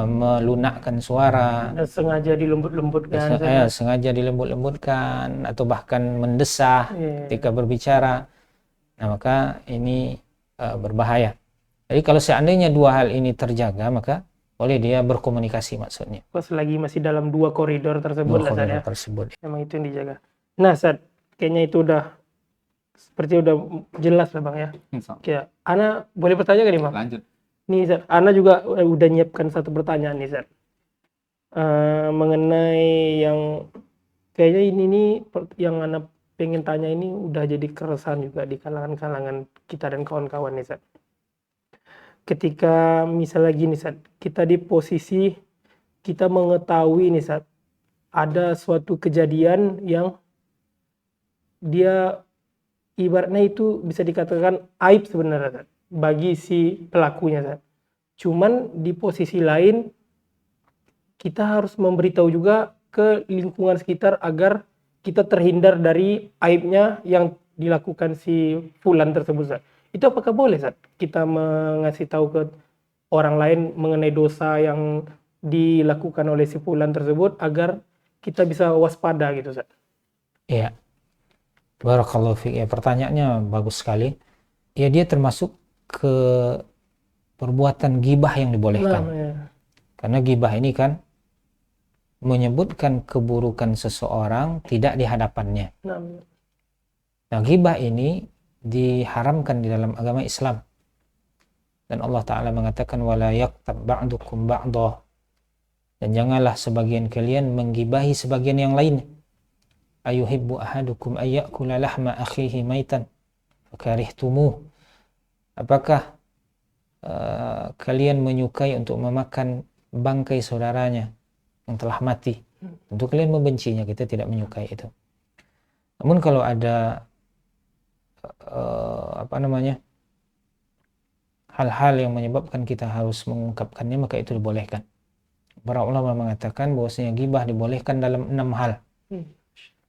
melunakkan suara, sengaja dilembut-lembutkan, sengaja dilembut-lembutkan atau bahkan mendesah ketika berbicara. Nah, maka ini berbahaya. Jadi kalau seandainya dua hal ini terjaga, maka boleh dia berkomunikasi maksudnya. Pas lagi masih dalam dua koridor tersebut lah Sad ya. Memang itu yang dijaga. Nah Sad, kayaknya itu seperti udah jelas lah Bang ya. Kayak Ana boleh bertanya gak nih Bang? Lanjut. Nih Zat, Ana juga udah nyiapkan satu pertanyaan nih Zat, mengenai yang kayaknya ini yang Ana pengen tanya ini udah jadi keresahan juga di kalangan kita dan kawan-kawan nih Zat. Ketika misalnya gini Zat, kita di posisi kita mengetahui nih Zat, ada suatu kejadian yang dia ibaratnya itu bisa dikatakan aib sebenarnya Zat, bagi si pelakunya Zat. Cuman di posisi lain kita harus memberitahu juga ke lingkungan sekitar agar kita terhindar dari aibnya yang dilakukan si fulan tersebut Zat. Itu apakah boleh Zat kita mengasih tahu ke orang lain mengenai dosa yang dilakukan oleh si fulan tersebut agar kita bisa waspada gitu Zat? Iya, barakallahu fiik. Ya, pertanyaannya bagus sekali. Ya, dia termasuk ke perbuatan gibah yang dibolehkan. Ya. Karena gibah ini kan menyebutkan keburukan seseorang tidak di hadapannya. Nah, gibah ini diharamkan di dalam agama Islam. Dan Allah Ta'ala mengatakan wala yaqtab ba'dukum ba'dah. Dan janganlah sebagian kalian menggibahi sebagian yang lain. Ayuhibbu ahadukum ayyakula lahma akhihi maitan fakarihtumuh. Apakah kalian menyukai untuk memakan bangkai saudaranya yang telah mati? Tentu kalian membencinya, kita tidak menyukai itu. Namun kalau ada hal-hal yang menyebabkan kita harus mengungkapkannya, maka itu dibolehkan. Para ulama mengatakan bahwasanya gibah dibolehkan dalam 6 hal.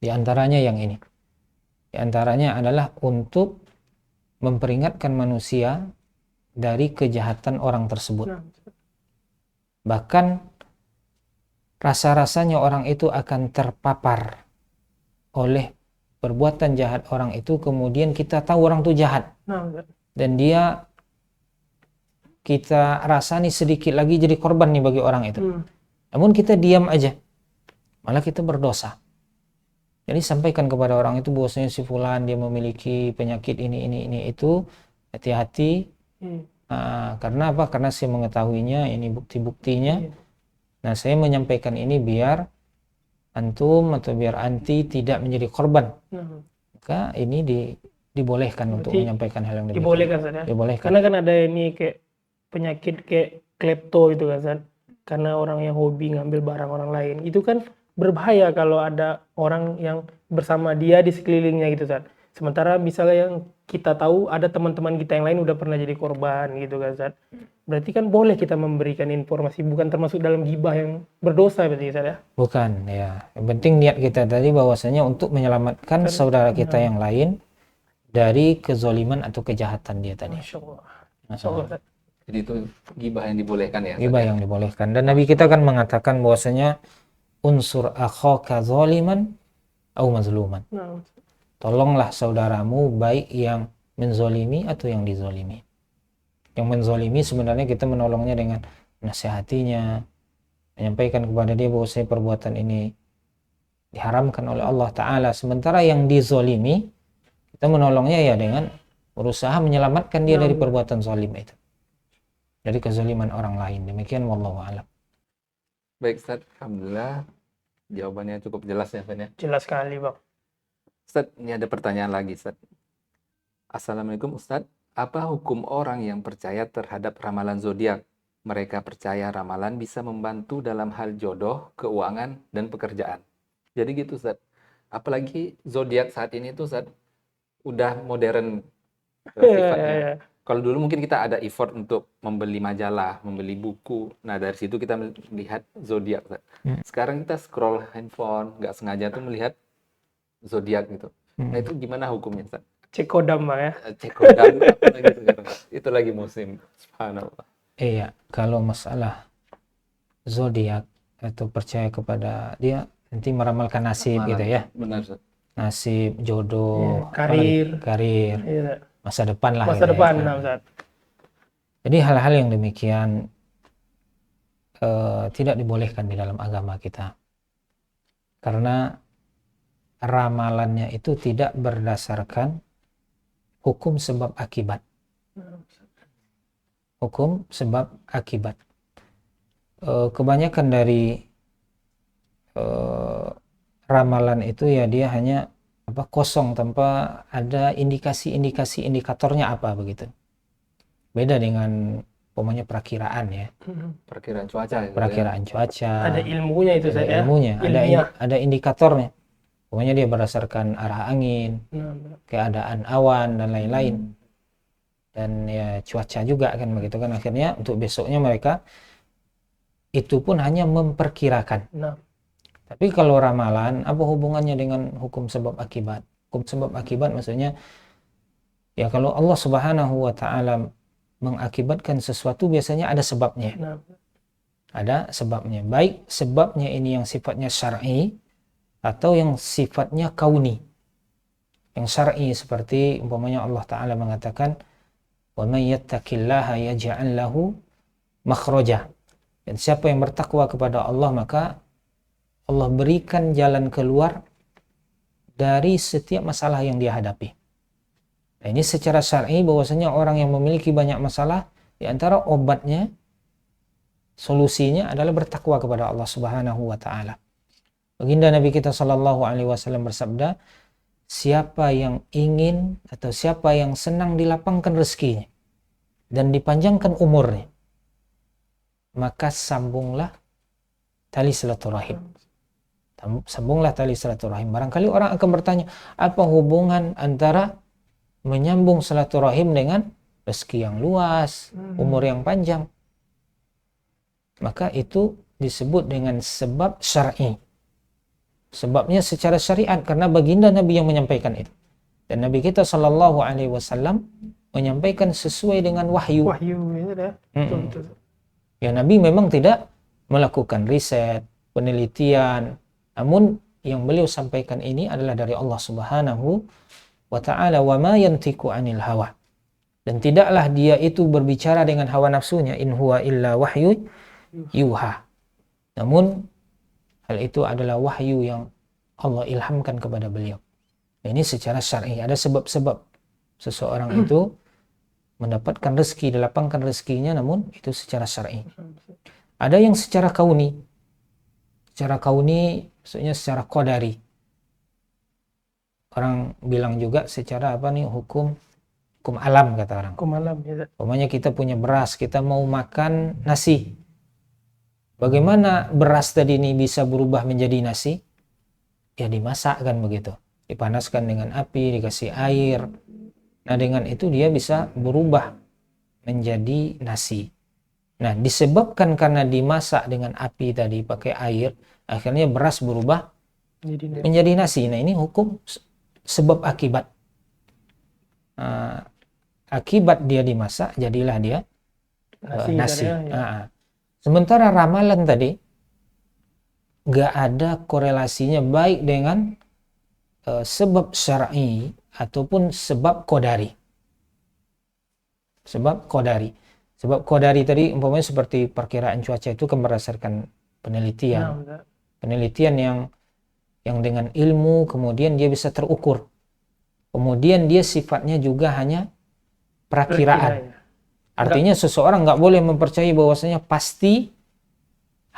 Di antaranya yang ini. Di antaranya adalah untuk memperingatkan manusia dari kejahatan orang tersebut. Bahkan rasa-rasanya orang itu akan terpapar oleh perbuatan jahat orang itu, kemudian kita tahu orang itu jahat. Dan dia kita rasani sedikit lagi jadi korban nih bagi orang itu. Namun kita diam aja, malah kita berdosa. Jadi sampaikan kepada orang itu bahwasanya si fulan dia memiliki penyakit ini itu, hati-hati. Karena apa? Karena saya mengetahuinya, ini bukti-buktinya. Nah, saya menyampaikan ini biar antum atau biar anti tidak menjadi korban. Maka ini dibolehkan untuk menyampaikan hal yang demikian. Dibolehkan saja. Dibolehkan. Karena kan ada ini kayak penyakit kayak klepto itu kan Zat. Karena orang yang hobi ngambil barang orang lain. Itu kan berbahaya kalau ada orang yang bersama dia di sekelilingnya gitu Zat. Sementara misalnya yang kita tahu ada teman-teman kita yang lain udah pernah jadi korban gitu kan Zat. Berarti kan boleh kita memberikan informasi, bukan termasuk dalam gibah yang berdosa berarti Zat ya? Bukan, ya. Yang penting niat kita tadi bahwasanya untuk menyelamatkan saudara kita yang lain dari kezoliman atau kejahatan dia tadi. Masya Allah. Masya Allah. Jadi itu gibah yang dibolehkan ya? Gibah yang dibolehkan. Dan Nabi kita kan mengatakan bahwasanya unsur akhaka zaliman au mazluman. Tolonglah saudaramu baik yang menzolimi atau yang dizolimi. Yang menzolimi sebenarnya kita menolongnya dengan nasihatinya, menyampaikan kepada dia bahwasanya perbuatan ini diharamkan oleh Allah Ta'ala. Sementara yang dizolimi kita menolongnya ya dengan berusaha menyelamatkan dia dari perbuatan zalim itu, dari kezaliman orang lain. Demikian wallahu a'lam. Baik Ustaz, alhamdulillah jawabannya cukup jelas ya Fan ya. Jelas sekali Bang. Ustaz, ini ada pertanyaan lagi Ustaz. Assalamualaikum Ustaz, apa hukum orang yang percaya terhadap ramalan zodiak? Mereka percaya ramalan bisa membantu dalam hal jodoh, keuangan, dan pekerjaan. Jadi gitu Ustaz. Apalagi zodiak saat ini tuh Ustaz udah modern sifatnya. Kalau dulu mungkin kita ada effort untuk membeli majalah, membeli buku. Nah dari situ kita melihat zodiak. Sekarang kita scroll handphone, nggak sengaja tuh melihat zodiak gitu. Nah itu gimana hukumnya Ustaz? Cek kodam Bang ya? Cek kodam lagi sekarang. Itu lagi musim. Subhanallah. Iya, kalau masalah zodiak atau percaya kepada dia nanti meramalkan nasib gitu ya. Benar Ustaz. Nasib, jodoh, karir, masa depan lah. Masa depan, Ustaz. Jadi hal-hal yang demikian tidak dibolehkan di dalam agama kita. Karena ramalannya itu tidak berdasarkan hukum sebab akibat. Hukum sebab akibat. Kebanyakan dari ramalan itu ya dia hanya kosong tanpa ada indikatornya apa begitu. Beda dengan umpamanya perakiraan ya, Perkiraan cuaca itu ya. perakiraan cuaca, Ada ilmunya itu ada saya. ilmunya, Ilmiah. ada indikatornya. Umpamanya dia berdasarkan arah angin, Nah, keadaan awan dan lain-lain. Dan ya cuaca juga kan begitu kan, akhirnya untuk besoknya mereka itu pun hanya memperkirakan. nah, Tapi kalau ramalan, apa hubungannya dengan hukum sebab akibat? Hukum sebab akibat maksudnya, ya kalau Allah Subhanahu wa Ta'ala mengakibatkan sesuatu biasanya ada sebabnya. nah, Ada sebabnya. Baik sebabnya ini yang sifatnya syar'i atau yang sifatnya kauni. Yang syar'i seperti umpamanya Allah Ta'ala mengatakan, "Wa may yattaqillaha yaj'al lahu makhraja." Dan siapa yang bertakwa kepada Allah, maka Allah berikan jalan keluar dari setiap masalah yang dia hadapi. Nah, ini secara syar'i bahwasanya orang yang memiliki banyak masalah, di antara obatnya, solusinya adalah bertakwa kepada Allah Subhanahu wa Ta'ala. Baginda Nabi kita sallallahu alaihi wasallam bersabda, siapa yang ingin atau siapa yang senang dilapangkan rezekinya dan dipanjangkan umurnya, maka sambunglah tali silaturahim. Sambunglah tali silaturahim. Barangkali orang akan bertanya, apa hubungan antara menyambung silaturahim dengan rezeki yang luas, umur yang panjang? Maka itu disebut dengan sebab syar'i. Sebabnya secara syariat, karena baginda Nabi yang menyampaikan itu. Dan Nabi kita sallallahu alaihi wasallam menyampaikan sesuai dengan wahyu. wahyu itu dah. Betul. Ya, Nabi memang tidak melakukan riset, penelitian, namun yang beliau sampaikan ini adalah dari Allah Subhanahu wa Ta'ala. Wa ma yantiqu 'anil hawa. Dan tidaklah dia itu berbicara dengan hawa nafsunya, in huwa illa wahyu yuha. Namun hal itu adalah wahyu yang Allah ilhamkan kepada beliau. Nah, ini secara syar'i, ada sebab-sebab seseorang itu mendapatkan rezeki, dilapangkan rezekinya, namun itu secara syar'i. Ada yang secara kauni. Secara kauni maksudnya secara qadari. Orang bilang juga secara apa nih, hukum alam kata orang. Hukum alam ya. Umpamanya kita punya beras, kita mau makan nasi. Bagaimana beras tadi ini bisa berubah menjadi nasi? Ya dimasak kan begitu. Dipanaskan dengan api, dikasih air. Nah, dengan itu dia bisa berubah menjadi nasi. Nah, disebabkan karena dimasak dengan api tadi pakai air, akhirnya beras berubah menjadi nasi. Nah, ini hukum sebab akibat. Akibat dia dimasak, jadilah dia nasi. Sementara ramalan tadi nggak ada korelasinya baik dengan sebab syar'i ataupun sebab qadari. Sebab qadari tadi umpamanya seperti perkiraan cuaca itu kan berdasarkan penelitian. Penelitian yang dengan ilmu kemudian dia bisa terukur. Kemudian dia sifatnya juga hanya perakiraan. Artinya seseorang nggak boleh mempercayai bahwasanya pasti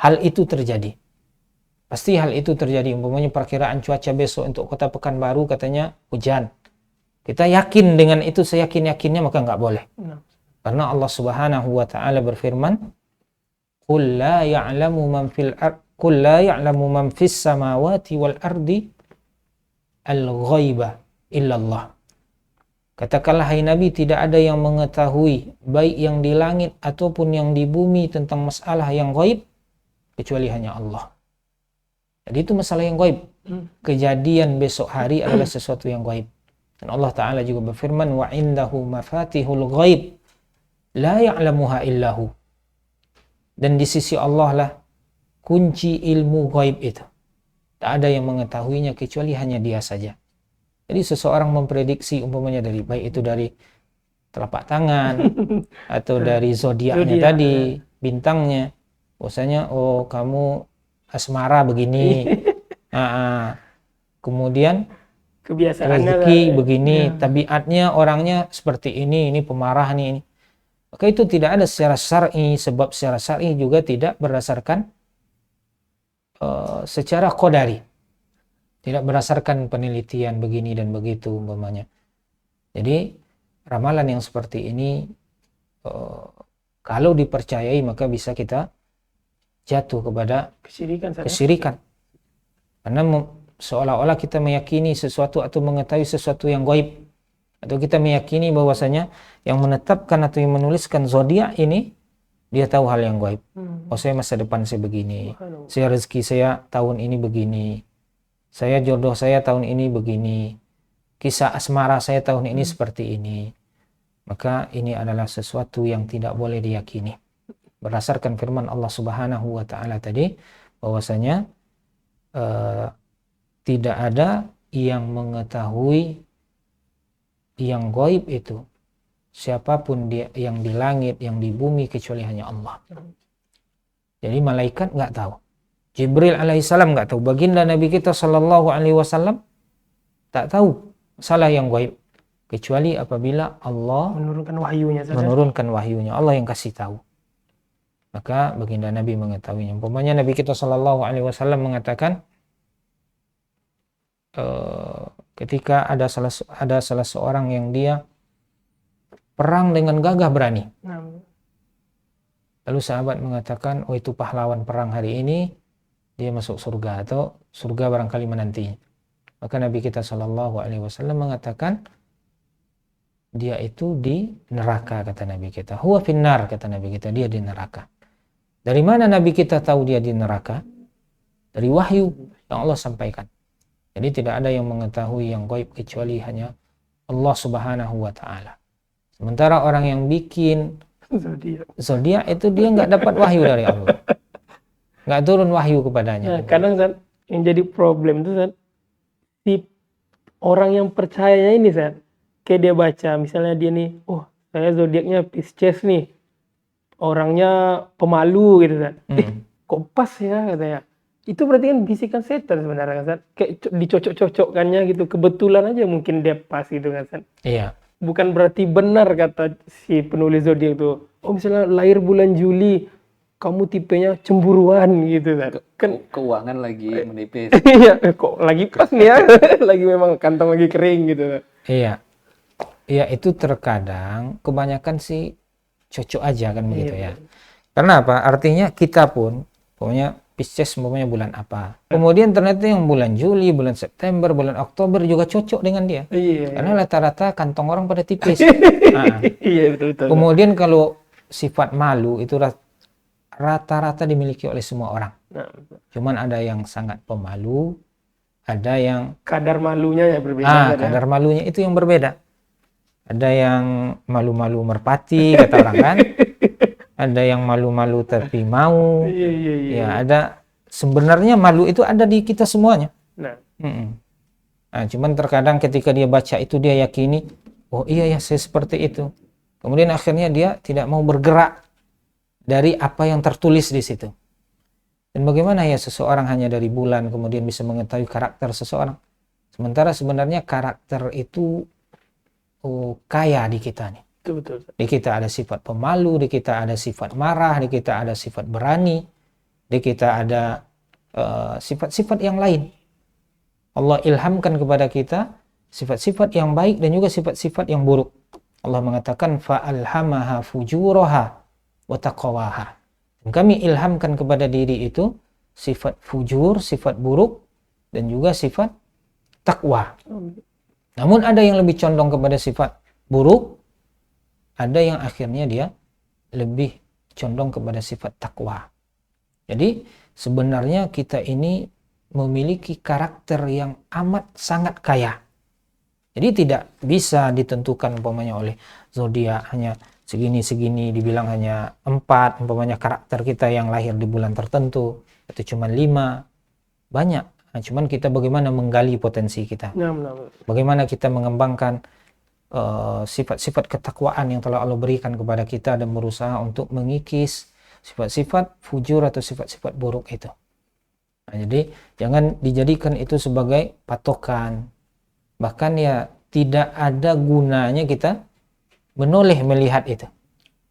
hal itu terjadi. Pasti hal itu terjadi. Umpamanya perkiraan cuaca besok untuk kota Pekanbaru katanya hujan. Kita yakin dengan itu, seyakin-yakinnya, maka nggak boleh. Karena Allah Subhanahu wa Ta'ala berfirman, "Qul la ya'lamu man fis samawati wal ardi al-ghaiba illallah." Katakanlah hai Nabi, tidak ada yang mengetahui baik yang di langit ataupun yang di bumi tentang masalah yang ghaib kecuali hanya Allah. Jadi itu masalah yang ghaib. Kejadian besok hari adalah sesuatu yang ghaib. Dan Allah Ta'ala juga berfirman, wa indahu mafatihul ghaib la ya'lamuha illahu. Dan di sisi Allah lah kunci ilmu ghaib itu. Tak ada yang mengetahuinya kecuali hanya Dia saja. Jadi seseorang memprediksi umpamanya dari baik itu dari telapak tangan atau dari zodiaknya tadi, bintangnya. Bahwasanya oh kamu asmara begini. Kemudian rezeki begini, tabiatnya orangnya seperti ini pemarah nih ini. Maka itu tidak ada secara syar'i, sebab secara syar'i juga tidak berdasarkan secara qadari. Tidak berdasarkan penelitian begini dan begitu umpamanya. Jadi ramalan yang seperti ini Kalau dipercayai maka bisa kita jatuh kepada Kesyirikan, Ustaz, ya? kesyirikan. Karena seolah-olah kita meyakini sesuatu atau mengetahui sesuatu yang gaib, atau kita meyakini bahwasanya yang menetapkan atau yang menuliskan zodiak ini dia tahu hal yang gaib. Oh, saya masa depan saya begini, saya rezeki saya tahun ini begini, saya jodoh saya tahun ini begini, kisah asmara saya tahun ini seperti ini. Maka ini adalah sesuatu yang tidak boleh diyakini. Berdasarkan firman Allah Subhanahu wa taala tadi bahwasanya tidak ada yang mengetahui yang gaib itu, siapapun dia yang di langit, yang di bumi, kecuali hanya Allah. Jadi malaikat nggak tahu, Jibril alaihissalam nggak tahu, baginda Nabi kita sallallahu alaihi wasallam tak tahu salah yang gaib, kecuali apabila Allah Menurunkan wahyunya, Ustaz, ya? menurunkan wahyunya, Allah yang kasih tahu. Maka baginda Nabi mengetahuinya. Umpamanya Nabi kita sallallahu alaihi wasallam mengatakan, ketika ada salah seorang yang dia perang dengan gagah berani. Lalu sahabat mengatakan, oh itu pahlawan perang hari ini, dia masuk surga, atau surga barangkali menantinya. Maka Nabi kita sallallahu alaihi wasallam mengatakan, dia itu di neraka, kata Nabi kita. Huwa finnar, kata Nabi kita, dia di neraka. Dari mana Nabi kita tahu dia di neraka? Dari wahyu yang Allah sampaikan. Jadi tidak ada yang mengetahui yang gaib kecuali hanya Allah Subhanahu wa taala. Sementara orang yang bikin zodiak itu dia nggak dapat wahyu dari Allah. Nggak turun wahyu kepadanya. Nah, kadang, Ustaz, yang jadi problem itu, Ustaz, si orang yang percayanya ini, Ustaz, kayak dia baca, misalnya dia nih, oh saya zodiaknya Pisces nih, orangnya pemalu gitu, Ustaz. Kok pas ya, katanya. Itu berarti kan bisikan setan sebenarnya, Ustaz. Kayak dicocok-cocokkannya gitu, kebetulan aja mungkin dia pas gitu, Ustaz. Iya. Bukan berarti benar kata si penulis zodiak itu. Oh misalnya lahir bulan Juli, kamu tipenya cemburuan gitu, Ustaz. Kan Keuangan lagi menipis. iya, kok lagi pas nih ya. Lagi memang kantong lagi kering gitu, Ustaz. Iya. Iya, itu terkadang kebanyakan sih cocok aja kan begitu ya. Karena apa? Artinya kita pun, pokoknya Pisces umpamanya bulan apa. Kemudian ternyata yang bulan Juli, bulan September, bulan Oktober juga cocok dengan dia. Iya. Karena rata-rata kantong orang pada tipis. Iya, betul. Kemudian kalau sifat malu itu rata-rata dimiliki oleh semua orang. Nah, Cuman ada yang sangat pemalu, ada yang kadar malunya ya berbeda. kadar malunya itu yang berbeda. Ada yang malu-malu merpati, kata orang kan. Ada yang malu-malu tapi mau. Iya. Ya, ada sebenarnya malu itu ada di kita semuanya. Nah, Nah, cuman terkadang ketika dia baca itu dia yakini, oh iya ya saya seperti itu. Kemudian akhirnya dia tidak mau bergerak dari apa yang tertulis di situ. Dan bagaimana ya seseorang hanya dari bulan kemudian bisa mengetahui karakter seseorang. Sementara sebenarnya karakter itu kaya di kita nih. betul. Di kita ada sifat pemalu, di kita ada sifat marah, di kita ada sifat berani, di kita ada sifat-sifat yang lain. Allah ilhamkan kepada kita sifat-sifat yang baik dan juga sifat-sifat yang buruk. Allah mengatakan fa'alhamaha fujuraha wa taqwaha. Kami ilhamkan kepada diri itu sifat fujur, sifat buruk dan juga sifat takwa. Namun ada yang lebih condong kepada sifat buruk, ada yang akhirnya dia lebih condong kepada sifat takwa. Jadi sebenarnya kita ini memiliki karakter yang amat sangat kaya. Jadi tidak bisa ditentukan umpamanya oleh zodiak hanya segini-segini, dibilang hanya 4 umpamanya karakter kita yang lahir di bulan tertentu, atau cuma 5, banyak. Nah, cuman kita bagaimana menggali potensi kita, bagaimana kita mengembangkan sifat-sifat ketakwaan yang telah Allah berikan kepada kita dan berusaha untuk mengikis sifat-sifat fujur atau sifat-sifat buruk itu. Nah, jadi jangan dijadikan itu sebagai patokan. Bahkan ya tidak ada gunanya kita menoleh melihat itu.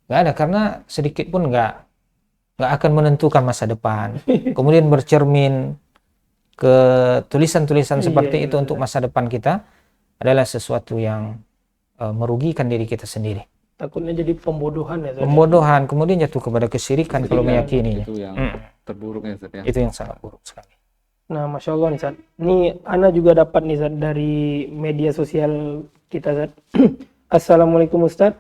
Nggak ada, karena sedikit pun nggak akan menentukan masa depan. Kemudian bercermin ke tulisan-tulisan seperti itu untuk masa depan kita adalah sesuatu yang merugikan diri kita sendiri. Takutnya jadi pembodohan ya Ustaz. Pembodohan, kemudian jatuh kepada kesyirikan kalau meyakininya. Itu yang terburuknya Ustaz ya. Itu yang sangat buruk sekali. Nah, Masya Allah nih Ustaz. Ini Ana juga dapat nih Ustaz dari media sosial kita Ustaz. Assalamualaikum Ustaz.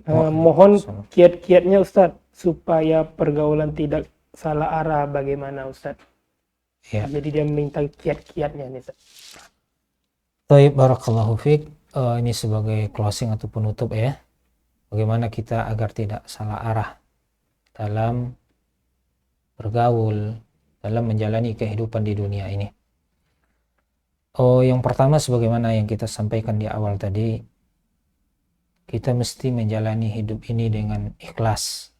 Mohon kiat-kiatnya Ustaz supaya pergaulan tidak salah arah, bagaimana Ustaz? Ya. Jadi dia minta kiat-kiatnya nih Ustaz. Baik, barakallahu fiik. Ini sebagai closing atau penutup ya. Bagaimana kita agar tidak salah arah dalam bergaul, dalam menjalani kehidupan di dunia ini. Yang pertama sebagaimana yang kita sampaikan di awal tadi, kita mesti menjalani hidup ini dengan ikhlas.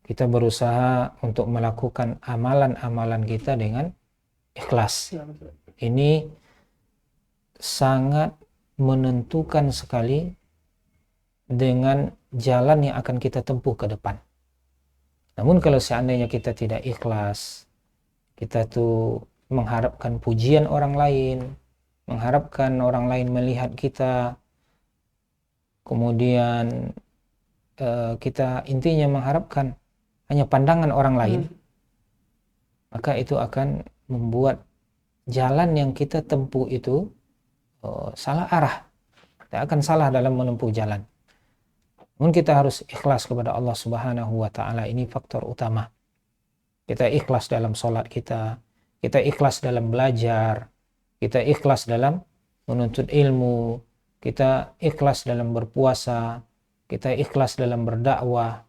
Kita berusaha untuk melakukan amalan-amalan kita dengan ikhlas. Ini sangat menentukan sekali dengan jalan yang akan kita tempuh ke depan. Namun kalau seandainya kita tidak ikhlas, kita tuh mengharapkan pujian orang lain, mengharapkan orang lain melihat kita, kemudian kita intinya mengharapkan hanya pandangan orang lain, maka itu akan membuat jalan yang kita tempuh itu salah arah. Kita akan salah dalam menempuh jalan. Namun kita harus ikhlas kepada Allah Subhanahu wa Ta'ala. Ini faktor utama. Kita ikhlas dalam sholat kita ikhlas dalam belajar, kita ikhlas dalam menuntut ilmu, kita ikhlas dalam berpuasa, kita ikhlas dalam berdakwah.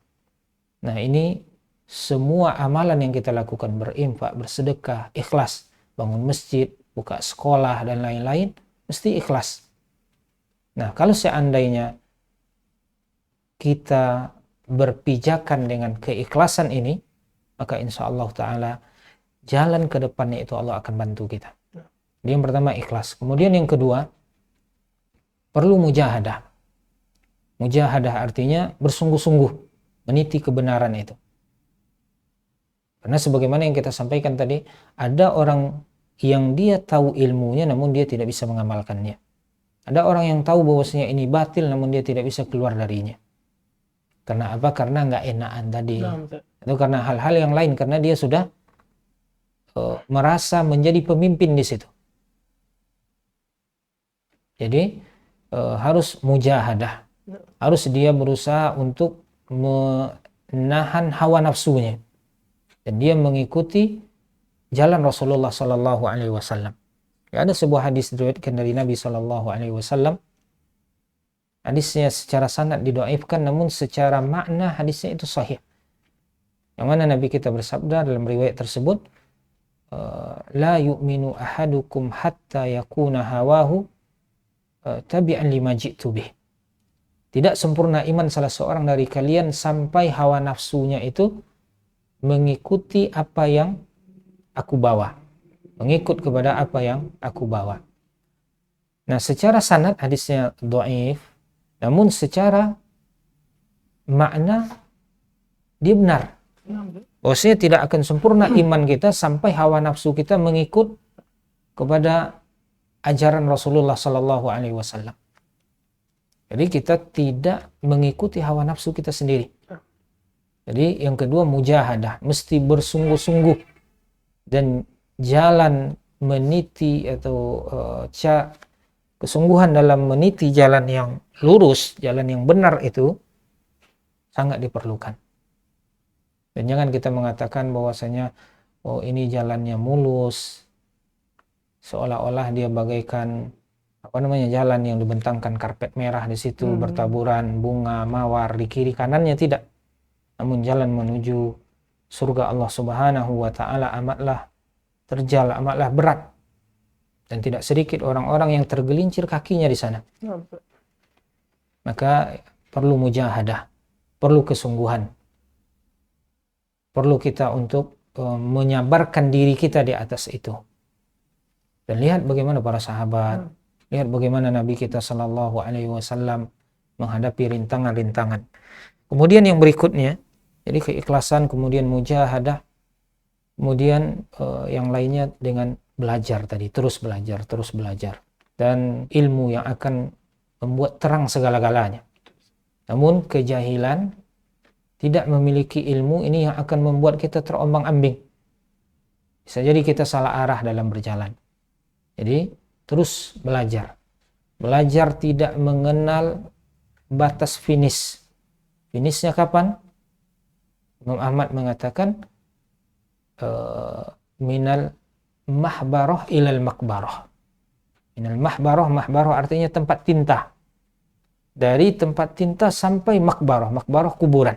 Nah, ini semua amalan yang kita lakukan, berinfak, bersedekah, ikhlas, bangun masjid, buka sekolah dan lain-lain, mesti ikhlas. Nah, kalau seandainya kita berpijakan dengan keikhlasan ini, maka insya Allah Ta'ala jalan ke depannya itu Allah akan bantu kita. Jadi yang pertama ikhlas. Kemudian yang kedua, perlu mujahadah. Mujahadah artinya bersungguh-sungguh meniti kebenaran itu. Karena sebagaimana yang kita sampaikan tadi, ada orang yang dia tahu ilmunya namun dia tidak bisa mengamalkannya. Ada orang yang tahu bahwasanya ini batil namun dia tidak bisa keluar darinya. Karena apa? Karena nggak enakan tadi. Atau karena hal-hal yang lain, karena dia sudah merasa menjadi pemimpin di situ. Jadi harus mujahadah. Harus dia berusaha untuk menahan hawa nafsunya. Dan dia mengikuti jalan Rasulullah Sallallahu Alaihi Wasallam. Ada sebuah hadis diriwayatkan dari Nabi Sallallahu Alaihi Wasallam. Hadisnya secara sanad didhaifkan, namun secara makna hadisnya itu sahih. Yang mana Nabi kita bersabda dalam riwayat tersebut, la yu'minu ahadukum hatta yakuna hawahu tabi'an lima ji'tu bih. Tidak sempurna iman salah seorang dari kalian sampai hawa nafsunya itu mengikuti apa yang aku bawa. Mengikut kepada apa yang aku bawa. Nah, secara sanad hadisnya dhaif, namun secara makna dia benar. Bahwasanya tidak akan sempurna iman kita sampai hawa nafsu kita mengikut kepada ajaran Rasulullah Sallallahu Alaihi Wasallam. Jadi kita tidak mengikuti hawa nafsu kita sendiri. Jadi yang kedua mujahadah, mesti bersungguh-sungguh dan jalan meniti atau kesungguhan dalam meniti jalan yang lurus, jalan yang benar itu sangat diperlukan. Dan jangan kita mengatakan bahwasanya oh ini jalannya mulus, seolah-olah dia bagaikan jalan yang dibentangkan karpet merah di situ, bertaburan bunga mawar di kiri kanannya, tidak. Namun jalan menuju surga Allah Subhanahu wa Ta'ala amatlah terjal, amatlah berat. Dan tidak sedikit orang-orang yang tergelincir kakinya di sana. Maka perlu mujahadah, perlu kesungguhan. Perlu kita untuk menyabarkan diri kita di atas itu. Dan lihat bagaimana para sahabat, lihat bagaimana Nabi kita Sallallahu Alaihi Wasallam menghadapi rintangan-rintangan. Kemudian yang berikutnya, jadi keikhlasan, kemudian mujahadah, kemudian yang lainnya dengan belajar tadi, terus belajar, dan ilmu yang akan membuat terang segala-galanya. Namun kejahilan, tidak memiliki ilmu ini yang akan membuat kita terombang-ambing. Bisa jadi kita salah arah dalam berjalan. Jadi terus belajar. Belajar tidak mengenal batas finish. Finishnya kapan? Imam Ahmad mengatakan minal mahbarah ilal makbarah. Minal mahbarah artinya tempat tinta. Dari tempat tinta sampai makbarah. Makbarah kuburan.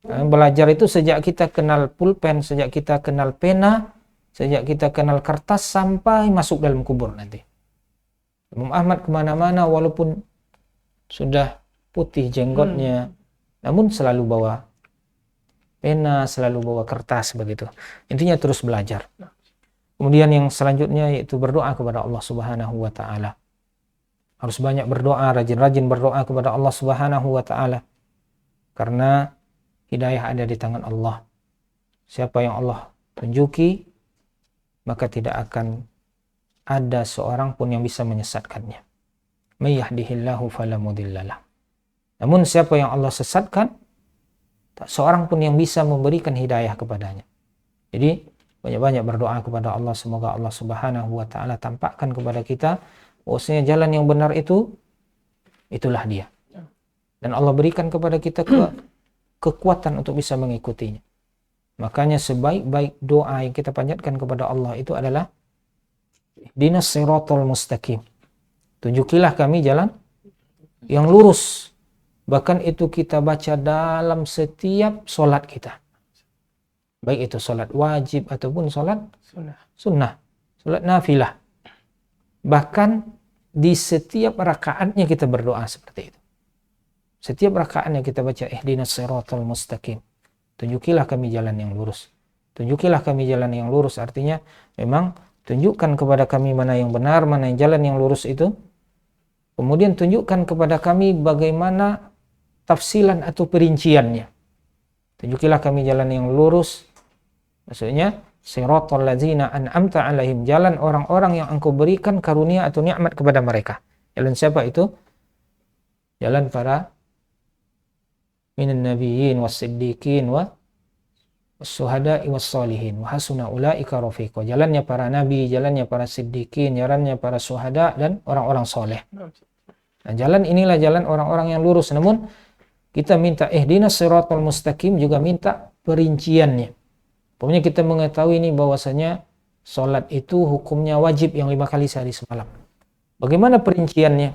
Belajar itu sejak kita kenal pulpen, sejak kita kenal pena, sejak kita kenal kertas sampai masuk dalam kubur nanti. Imam Ahmad kemana-mana walaupun sudah putih jenggotnya, namun selalu bawa pena, selalu bawa kertas begitu. Intinya terus belajar. Kemudian yang selanjutnya yaitu berdoa kepada Allah Subhanahu wa taala. Harus banyak berdoa, rajin-rajin berdoa kepada Allah Subhanahu wa taala. Karena hidayah ada di tangan Allah. Siapa yang Allah tunjuki, maka tidak akan ada seorang pun yang bisa menyesatkannya. May yahdihillahu fala mudhillalah. Namun siapa yang Allah sesatkan, tak seorang pun yang bisa memberikan hidayah kepadanya. Jadi banyak-banyak berdoa kepada Allah, semoga Allah Subhanahu wa taala tampakkan kepada kita bahwasanya jalan yang benar itulah dia. Dan Allah berikan kepada kita kekuatan untuk bisa mengikutinya. Makanya sebaik-baik doa yang kita panjatkan kepada Allah itu adalah ihdinas siratal mustaqim. Tunjukilah kami jalan yang lurus. Bahkan itu kita baca dalam setiap solat kita. Baik itu solat wajib ataupun solat sunnah. Solat nafilah. Bahkan di setiap rakaatnya kita berdoa seperti itu. Setiap rakaatnya kita baca ihdinas siratal mustaqim. Tunjukilah kami jalan yang lurus. Tunjukilah kami jalan yang lurus. Artinya memang tunjukkan kepada kami mana yang benar, mana yang jalan yang lurus itu. Kemudian tunjukkan kepada kami bagaimana tafsilan atau perinciannya. Tunjukilah kami jalan yang lurus. Maksudnya siratal ladzina an'amta alaihim, jalan orang-orang yang engkau berikan karunia atau nikmat kepada mereka. Jalan siapa itu? Jalan para minan nabiyyin was-siddiqin was-syuhada'i was-shalihin wa hasuna ulaika rafiqa. Jalannya para nabi, jalannya para siddiqin, jalannya para syuhada dan orang-orang soleh. Nah, jalan inilah jalan orang-orang yang lurus. Namun kita minta ihdinas siratal mustaqim juga minta perinciannya. Pokoknya kita mengetahui ini bahwasanya salat itu hukumnya wajib yang 5 kali sehari semalam. Bagaimana perinciannya?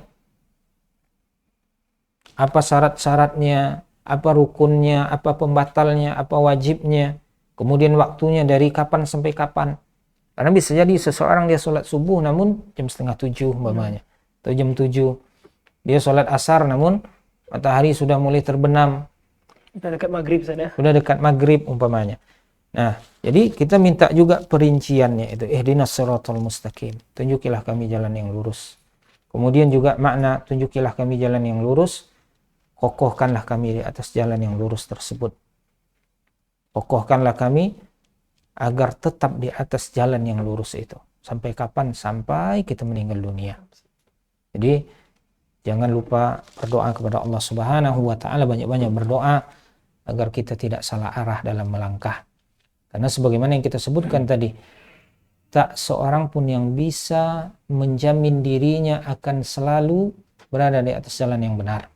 Apa syarat-syaratnya? Apa rukunnya, apa pembatalnya, apa wajibnya, kemudian waktunya dari kapan sampai kapan. Karena bisa jadi seseorang dia sholat subuh namun jam 6:30 umpamanya, atau jam 7. Dia sholat asar namun matahari sudah mulai terbenam. Sudah dekat maghrib sana. Sudah dekat maghrib umpamanya. Nah, jadi kita minta juga perinciannya itu ihdinas siratal mustaqim. Tunjukilah kami jalan yang lurus. Kemudian juga makna tunjukilah kami jalan yang lurus. Kokohkanlah kami di atas jalan yang lurus tersebut. Kokohkanlah kami agar tetap di atas jalan yang lurus itu. Sampai kapan? Sampai kita meninggal dunia. Jadi jangan lupa berdoa kepada Allah Subhanahu wa taala, banyak-banyak berdoa agar kita tidak salah arah dalam melangkah. Karena sebagaimana yang kita sebutkan tadi, tak seorang pun yang bisa menjamin dirinya akan selalu berada di atas jalan yang benar.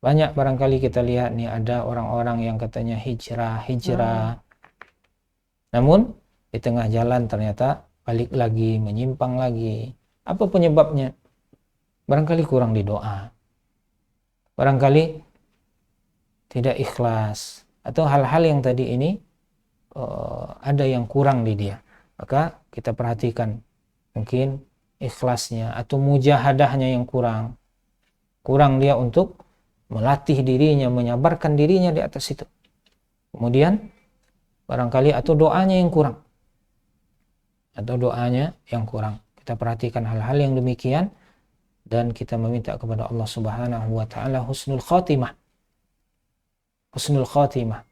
Banyak barangkali kita lihat nih ada orang-orang yang katanya hijrah. Namun di tengah jalan ternyata balik lagi, menyimpang lagi. Apa penyebabnya? Barangkali kurang di doa. Barangkali tidak ikhlas. Atau hal-hal yang tadi ini ada yang kurang di dia. Maka kita perhatikan mungkin ikhlasnya atau mujahadahnya yang kurang. Kurang dia untuk melatih dirinya, menyabarkan dirinya di atas itu. Kemudian barangkali atau doanya yang kurang. Kita perhatikan hal-hal yang demikian dan kita meminta kepada Allah Subhanahu wa taala husnul khatimah. Husnul khatimah.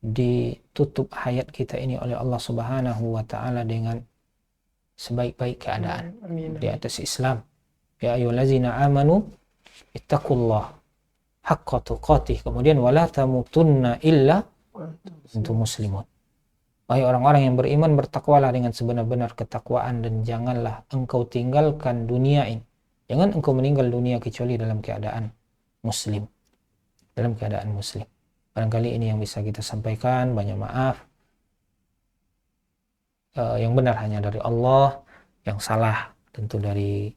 Ditutup hayat kita ini oleh Allah Subhanahu wa taala dengan sebaik-baik keadaan. Di atas Islam. Ya ayyuhallazina amanu ittaqullah haqqa tuqatih. Kemudian wala tamutunna illa antum muslimun. Wahai orang-orang yang beriman, bertakwalah dengan sebenar-benar ketakwaan dan janganlah engkau tinggalkan dunia ini. Jangan engkau meninggal dunia kecuali dalam keadaan muslim. Dalam keadaan muslim. Barangkali ini yang bisa kita sampaikan. Banyak maaf. Yang benar hanya dari Allah, yang salah tentu dari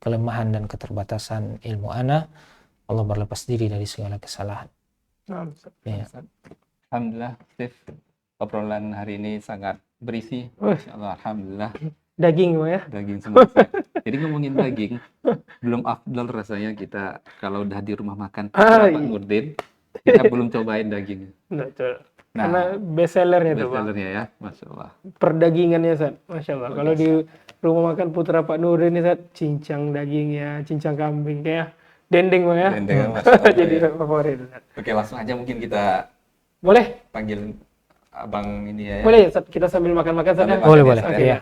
kelemahan dan keterbatasan ilmu ana. Allah berlepas diri dari segala kesalahan. Ya. Alhamdulillah, Steve. Obrolan hari ini sangat berisi. Wah. Insya Allah, alhamdulillah. Daging ya. Daging semua. Jadi ngomongin daging, belum afdol rasanya kita kalau udah di rumah makan Pak Nurdin, kita belum cobain daging. Betul. Nah, Karena best sellernya tuh, Bang. bestsellernya ya, Masya Allah. Perdagingannya, Sat. Masya Allah. Kalau di rumah makan Putra Pak Nurdin ini, Sat, cincang dagingnya, cincang kambing kayak dendeng, Bang ya. Dendeng, Masya Allah, Jadi ya. favorit, Sat. Oke, langsung aja mungkin kita Boleh? panggil abang ini ya. Boleh, Sat. Kita sambil makan-makan, Sat. Sambil ya? makan. Boleh, boleh. Oke. Iya.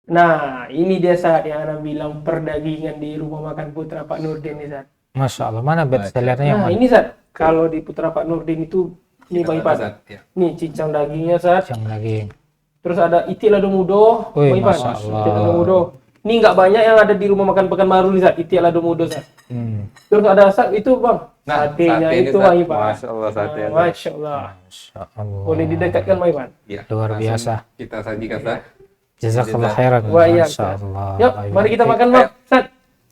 Nah, ini dia, Sat, yang Ana bilang perdagingan di rumah makan Putra Pak Nurdin nih, Sat. Masya Allah. Mana best sellernya yang Nah, mana? ini, Sat. Kalau di Putra Pak Nurdin itu, ini Bang Ipan. Ya. Nih, cincang dagingnya, Sat. Yang daging. Terus ada itik lado mudo, Wih, Bang Ipan. Masya Allah. Itik lado mudo. Ini nggak banyak yang ada di rumah makan Pekanbaru nih, Sat. Itik lado mudo, Sat. Terus ada itu, Bang. Nah, Satenya sate ini, itu, Sat. Bang Ipan. Masya Allah, sate. Nah, Masya Allah. Masya Allah. Boleh didekatkan, Bang Ipan. Ya, Luar langsung biasa. Kita sajikan, Sat. Jazakallah khairan. Wah, iya, Masya Sat. Allah. Yuk, mari kita makan, Bang. Sat.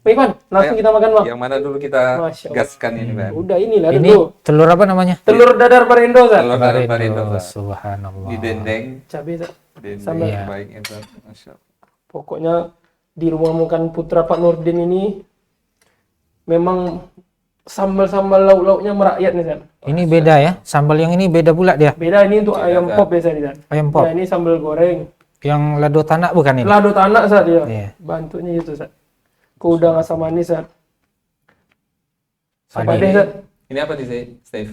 Bang Ipan, langsung Ayo. kita makan, Bang. Yang mana dulu kita Masya Allah. gaskan ini, Bang? Udah inilah Ini dulu. telur apa namanya? Telur dadar Parendo, Sat. Telur dadar Parendo, Sat. Subhanallah. Di dendeng. Cabai, Sat. Dendeng Sambal. Iya. baik, Sat. Masya Allah. Pokoknya di rumah makan Putra Pak Nurdin ini memang sambal-sambal lauk-lauknya merakyat nih, Sat. Ini beda ya. Sambal yang ini beda pula dia. Beda ini untuk Beda, ayam Sat. pop biasa nih, Sat. Ayam pop. Ya, ini sambal goreng. Yang lado tanak bukan ini? Lado tanak, Sat, ya. Iya. Bentuknya itu, Sat. Udang asam manis, Sat. Apa Ini- deh, Sat? Ini apa sih, Steve?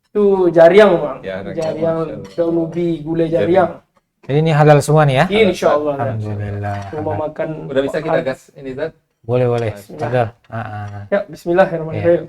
Itu jariang, Bang. Ya, Jariang, Masya Allah. daun ubi, gulai jariang. Jadi ini halal semua nih ya? Insya Allah, Sat. Alhamdulillah. Rumah makan. Udah bisa kita gas ini, Sat? Boleh, boleh. Bismillah. Ada. Ya, bismillahirrahmanirrahim.